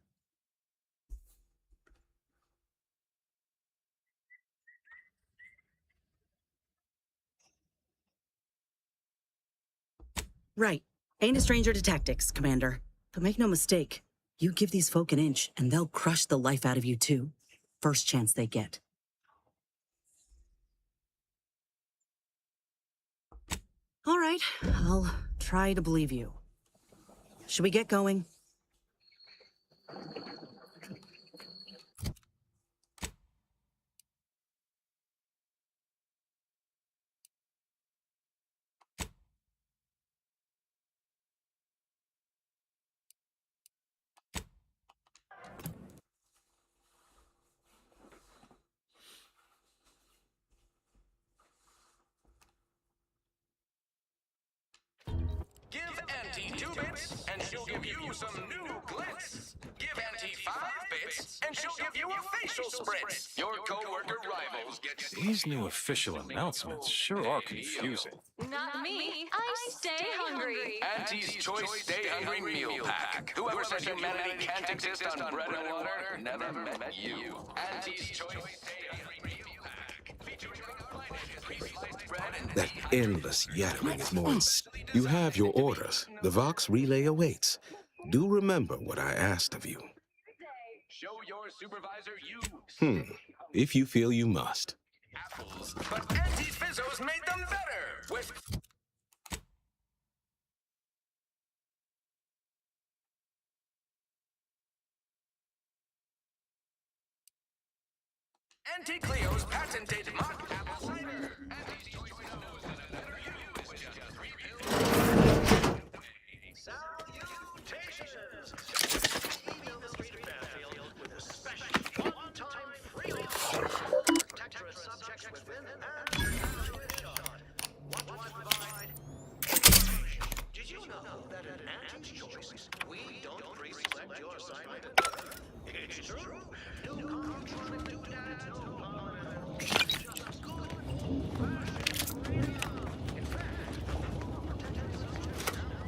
Right. Ain't a stranger to tactics, Commander. But make no mistake, you give these folk an inch, and they'll crush the life out of you, too. First chance they get. All right, I'll try to believe you. Should we get going? Give Auntie 2 bits, and she'll give you some new glitz. Give Auntie 5 bits, and she'll give you a facial spritz. Your co-worker rivals get... These new official announcements sure are confusing. Not me. I stay hungry. Auntie's Choice Stay Hungry Meal Pack. Whoever said humanity can't exist on bread and water never met you. Auntie's Choice Stay Hungry Meal Pack. Featuring pre-sliced bread and... That endless yattering is more... You have your orders. The Vox relay awaits. Do remember what I asked of you. Show your supervisor you... If you feel you must. Apples, but Auntie Fizzo's made them better with... Auntie Cleo's patented mock apple cider. Auntie's Choice knows that a better you is just rebuilt. Salutations! Email the street Fairfield with a special one-time free offer for Protectorate subjects within and shot. What was provide? Did you know that at Auntie's Choice, we don't pre-select your assignment? It's true. No contract doodads, no politics. Just good, old-fashioned freedom. In fact, all protected subjects now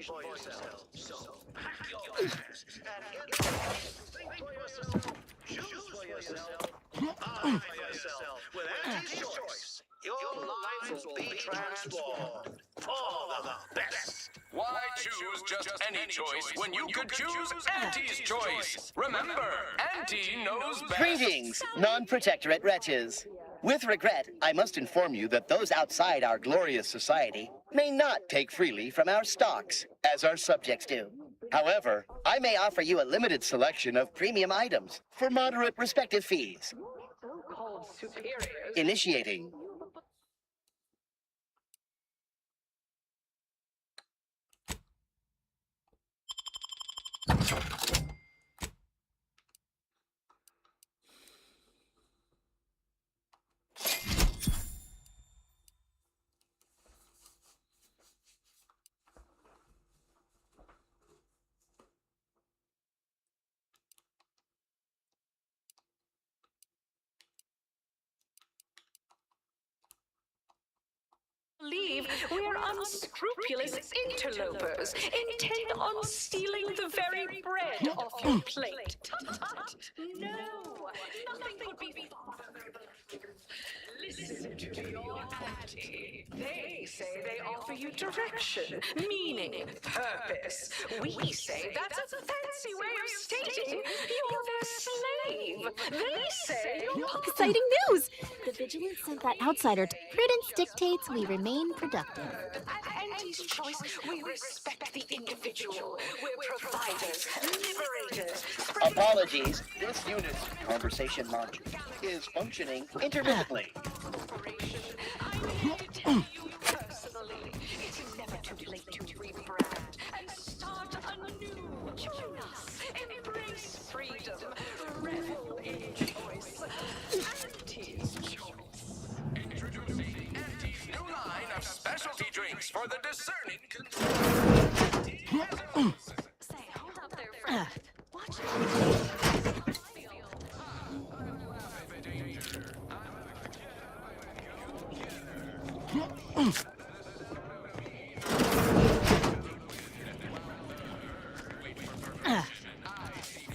for yourself. So pack your bags and get ready. Think for yourself, choose for yourself, buy for yourself. With Auntie's Choice, your lives will be transformed for the best. Why choose just any choice when you could choose Auntie's Choice? Remember, Auntie knows best. Greetings, non-protectorate wretches. With regret, I must inform you that those outside our glorious society may not take freely from our stocks, as our subjects do. However, I may offer you a limited selection of premium items for moderate respective fees. So-called superiors. Initiating. unscrupulous interlopers intent on stealing the very bread off your plate. Tut-tut. No, nothing could be farther. Listen to your auntie. They say they offer you direction, meaning, purpose. We say that's a fancy way of stating you're their slave. They say you're Exciting news! The Vigilance sent that outsider to prudence dictates we remain productive. At Auntie's choice, we respect the individual. We're providers, liberators. Apologies. This unit's conversation module is functioning intermittently. I need to tell you personally, it's never too late to rebrand and start anew. Join us, embrace freedom, revel in choice. Auntie's choice. Introducing Auntie's new line of specialty drinks for the discerning Say, hold up there, friend. Watch it.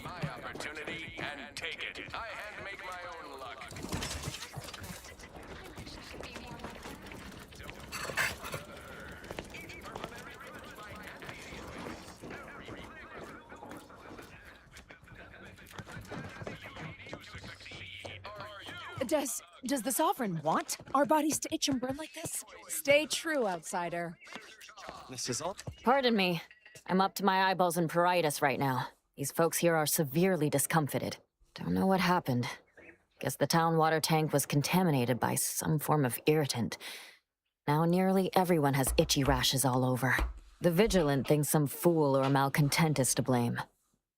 my opportunity and take it. I had to make my own luck. Does the Sovereign want our bodies to itch and burn like this? Stay true, outsider. This is all. Pardon me. I'm up to my eyeballs in pruritus right now. These folks here are severely discomfited. Don't know what happened. Guess the town water tank was contaminated by some form of irritant. Now nearly everyone has itchy rashes all over. The Vigilant thinks some fool or malcontent is to blame.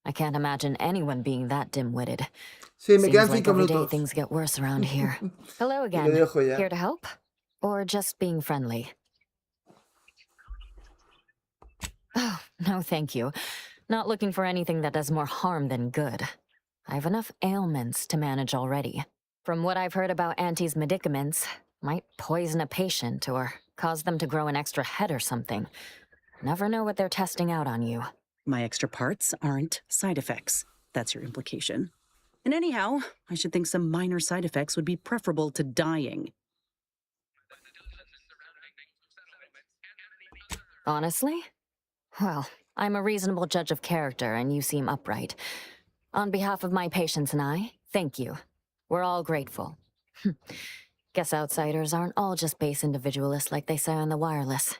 I can't imagine anyone being that dim-witted. Sí, me Seems quedan like 5 every day minutos. things get worse around here. Hello again. Te lo dejo ya. Here to help? Or just being friendly? Oh, no thank you. Not looking for anything that does more harm than good. I have enough ailments to manage already. From what I've heard about Auntie's medicaments, might poison a patient or cause them to grow an extra head or something. Never know what they're testing out on you. My extra parts aren't side effects. That's your implication. And anyhow, I should think some minor side effects would be preferable to dying. Honestly? Well, I'm a reasonable judge of character, and you seem upright. On behalf of my patients and I, thank you. We're all grateful. Guess outsiders aren't all just base individualists like they say on the wireless.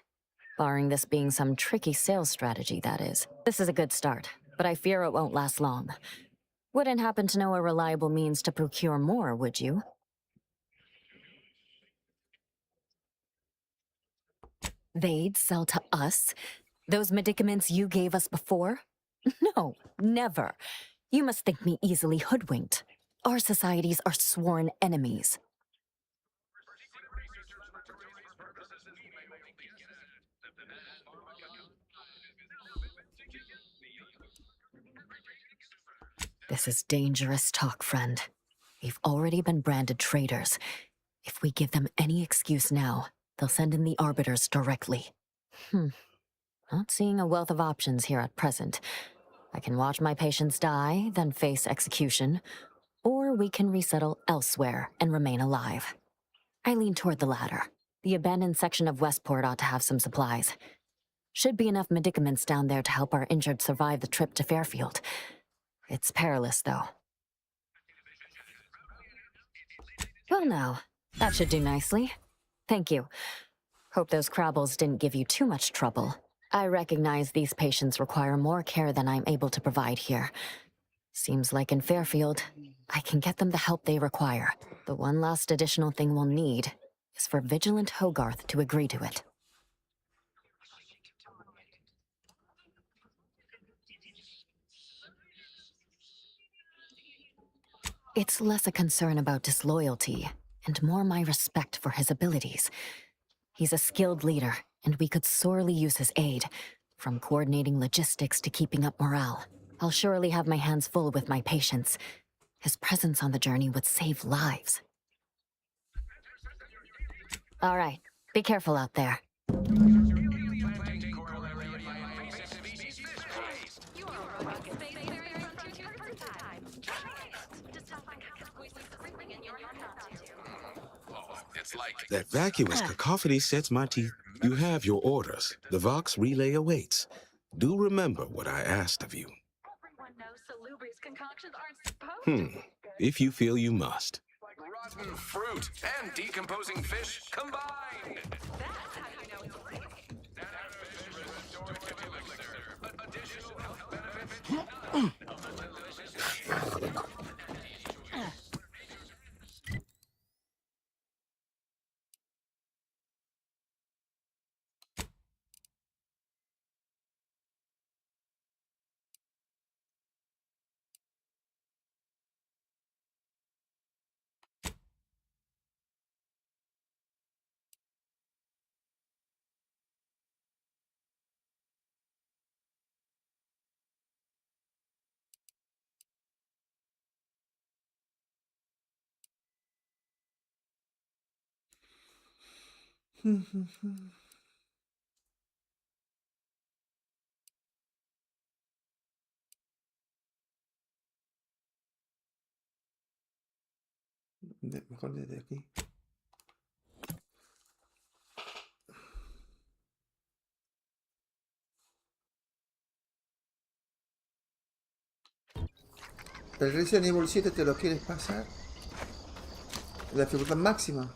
Barring this being some tricky sales strategy, that is. This is a good start, but I fear it won't last long. Wouldn't happen to know a reliable means to procure more, would you? They'd sell to us? Those medicaments you gave us before? No, never. You must think me easily hoodwinked. Our societies are sworn enemies. This is dangerous talk, friend. We've already been branded traitors. If we give them any excuse now, they'll send in the arbiters directly. Not seeing a wealth of options here at present. I can watch my patients die, then face execution, or we can resettle elsewhere and remain alive. I lean toward the latter. The abandoned section of Westport ought to have some supplies. Should be enough medicaments down there to help our injured survive the trip to Fairfield. It's perilous, though. Well now, that should do nicely. Thank you. Hope those crabbles didn't give you too much trouble. I recognize these patients require more care than I'm able to provide here. Seems like in Fairfield, I can get them the help they require. The one last additional thing we'll need is for Vigilant Hogarth to agree to it. It's less a concern about disloyalty, and more my respect for his abilities. He's a skilled leader, and we could sorely use his aid, from coordinating logistics to keeping up morale. I'll surely have my hands full with my patients. His presence on the journey would save lives. All right, be careful out there. That vacuous cacophony sets my teeth. You have your orders. The Vox relay awaits. Do remember what I asked of you. Everyone knows salubrious concoctions aren't supposed If you feel you must. Like rotten fruit and decomposing fish combined. That's how you know it's working. That fish restorative elixir. Additional health benefits. None of the delicious. Mejor desde aquí. El Resident Evil 7 te lo quieres pasar. La dificultad máxima.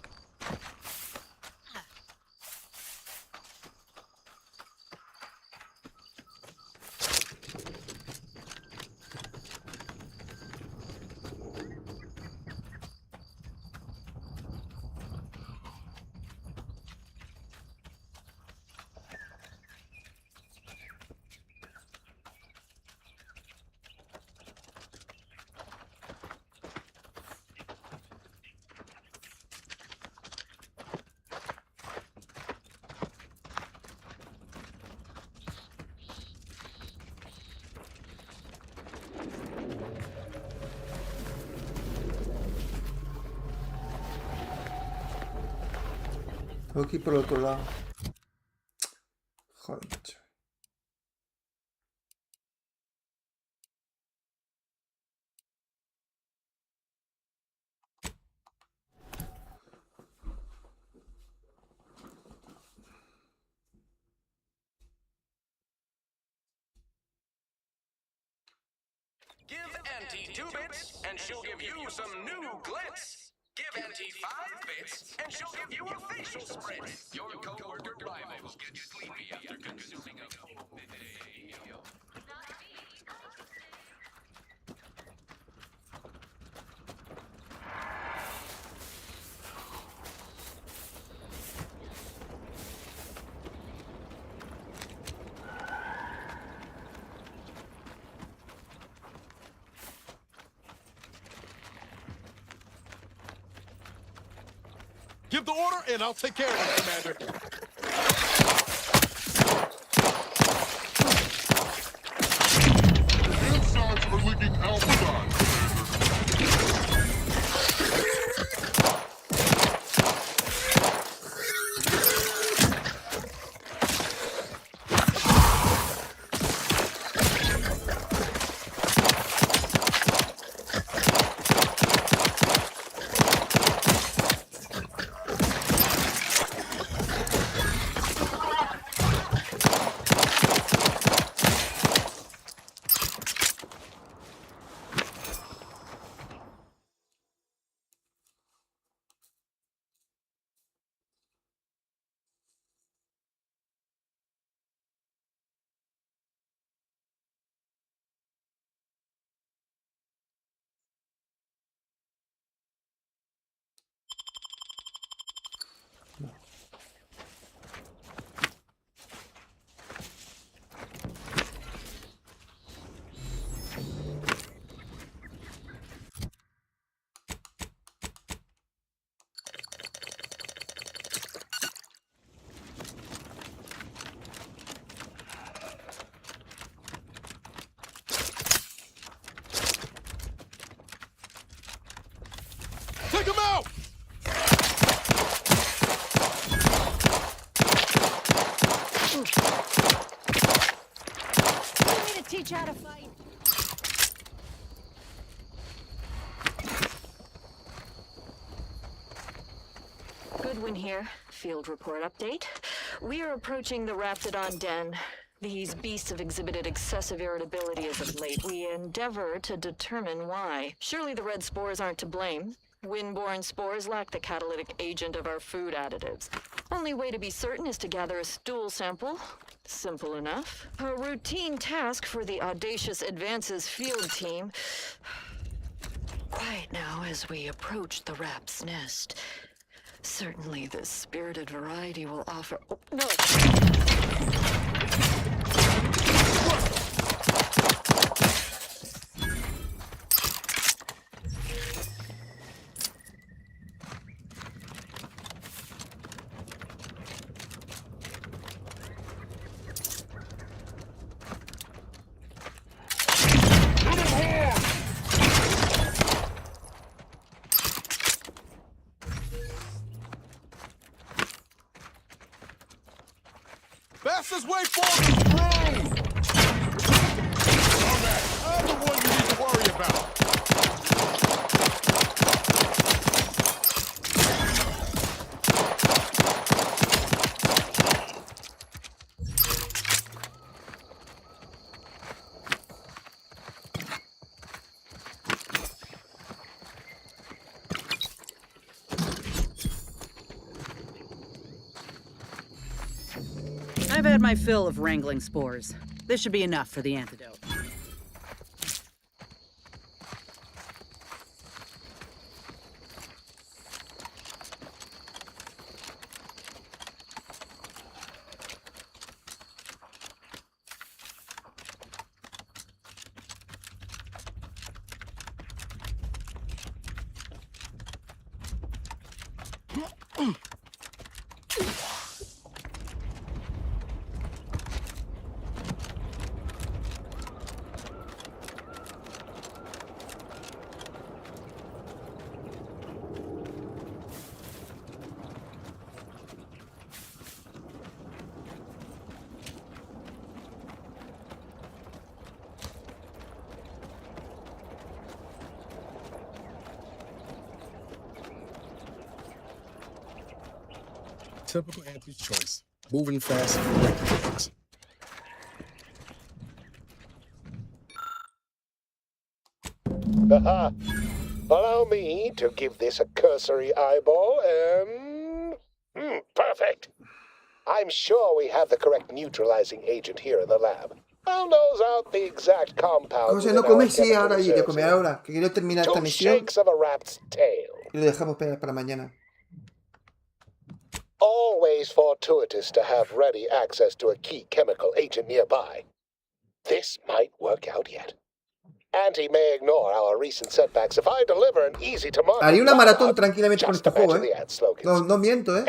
Tengo que ir por el otro lado. Joder, macho. Give Auntie 2 bits, and she'll give you some new glitz. Give Auntie 5 bits, and she'll give you a facial spread. Your co-worker rivals get sleepy after consuming a full midday meal. Give the order, and I'll take care of it, Commander. The insides are leaking outside. Take him out! You need to teach how to fight. Good Edwin here. Field report update. We are approaching the Raptidon Den. These beasts have exhibited excessive irritability as of late. We endeavor to determine why. Surely the red spores aren't to blame. Windborne spores lack the catalytic agent of our food additives. Only way to be certain is to gather a stool sample. Simple enough. A routine task for the Audacious Advances field team. Quiet now as we approach the rap's nest. Certainly the spirited variety will offer... Oh, no! Fastest way forward is through! I'm the one you need to worry about. I've had my fill of wrangling spores. This should be enough for the antidote. Typical Anthony's choice. Moving fast and correcting things. Allow me to give this a cursory eyeball and... perfect. I'm sure we have the correct neutralizing agent here in the lab. I'll nose out the exact compound. José, no comes sí ahora y de comer ahora, que quiero terminar esta misión y lo dejamos para mañana. Always fortuitous to have ready access to a key chemical agent nearby. This might work out yet. Auntie may ignore our recent setbacks if I deliver an easy-to-market. Haría una maratón tranquilamente con este juego, No miento,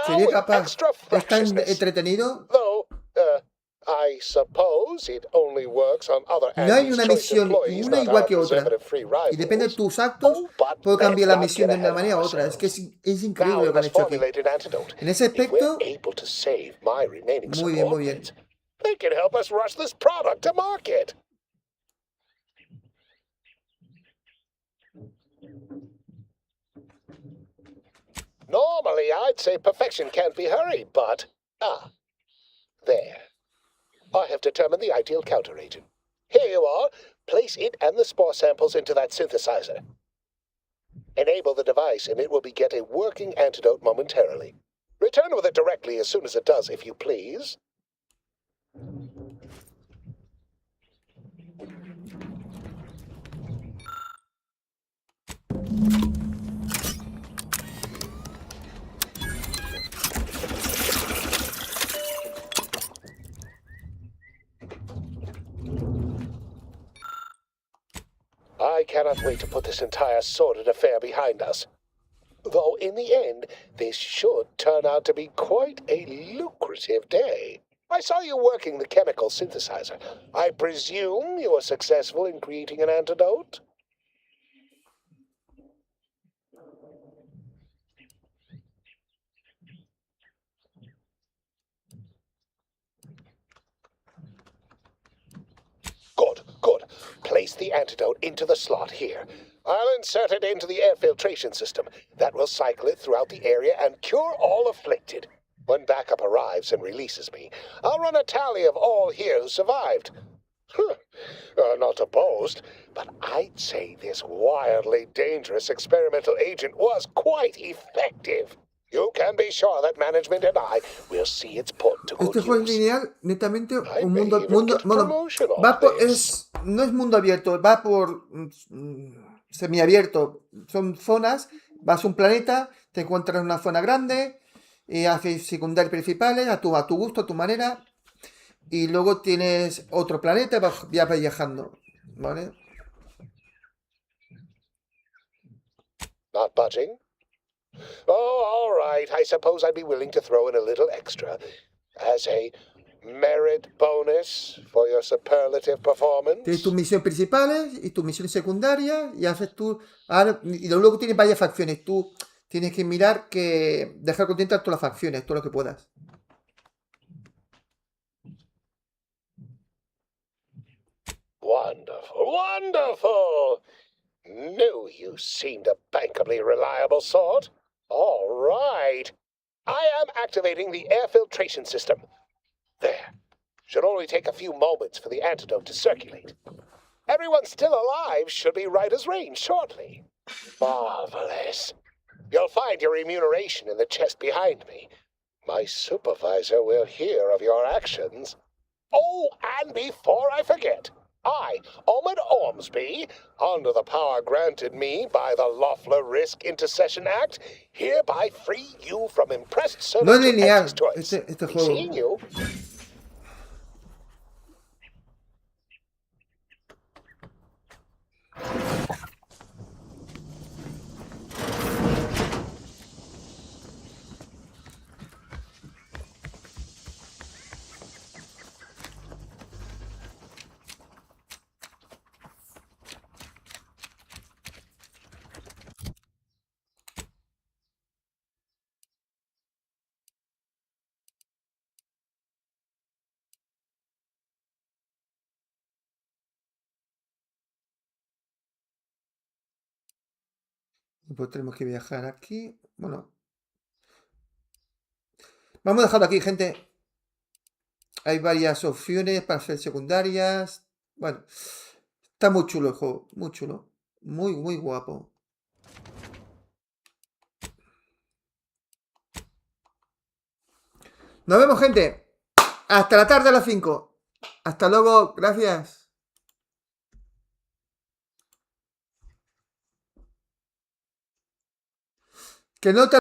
Sería capaz. Es tan entretenido. I suppose it only works on other No hay una misión una igual que otra. Y depende de tus actos, puedo cambiar la misión de una manera u otra. Es que es increíble lo que han hecho aquí. En ese aspecto, muy bien, muy bien. They can help us rush this product to market. Normally, I'd say perfection can't be hurried, but... there. I have determined the ideal counter-agent. Here you are. Place it and the spore samples into that synthesizer. Enable the device, and it will beget a working antidote momentarily. Return with it directly as soon as it does, if you please. I cannot wait to put this entire sordid affair behind us. Though in the end, this should turn out to be quite a lucrative day. I saw you working the chemical synthesizer. I presume you were successful in creating an antidote? Good. Good. Place the antidote into the slot here. I'll insert it into the air filtration system. That will cycle it throughout the area and cure all afflicted. When backup arrives and releases me, I'll run a tally of all here who survived. Not to boast, but I'd say this wildly dangerous experimental agent was quite effective. You can be sure that management and I will see it's put to good Este juego es use. lineal, netamente I un may mundo, even get bueno, promotion va off por, this. no es mundo abierto, va por semiabierto. Son zonas, vas a un planeta, te encuentras en una zona grande, y haces secundarios principales a tu gusto, a tu manera, y luego tienes otro planeta y vas viajando, ¿vale? Not budging? Oh, all right. I suppose I'd be willing to throw in a little extra as a merit bonus for your superlative performance. Tienes tus misiones principales y tus misiones secundarias y haces tú... y luego tienes varias facciones. Tú tienes que mirar que... dejar contentas todas las facciones, todo lo que puedas. Wonderful, wonderful! Knew you seemed a bankably reliable sort. All right. I am activating the air filtration system. There. Should only take a few moments for the antidote to circulate. Everyone still alive should be right as rain shortly. Marvelous. You'll find your remuneration in the chest behind me. My supervisor will hear of your actions. Oh, and before I forget, I, Omid Ormsby, under the power granted me by the Loeffler Risk Intercession Act, hereby free you from impressed service No es to lineal Antis este Be juego. seeing you. Pues tenemos que viajar aquí. Bueno. Vamos a dejarlo aquí, gente. Hay varias opciones para hacer secundarias. Bueno. Está muy chulo el juego. Muy chulo. Muy, muy guapo. Nos vemos, gente. Hasta la tarde a las 5. Hasta luego. Gracias. Que no te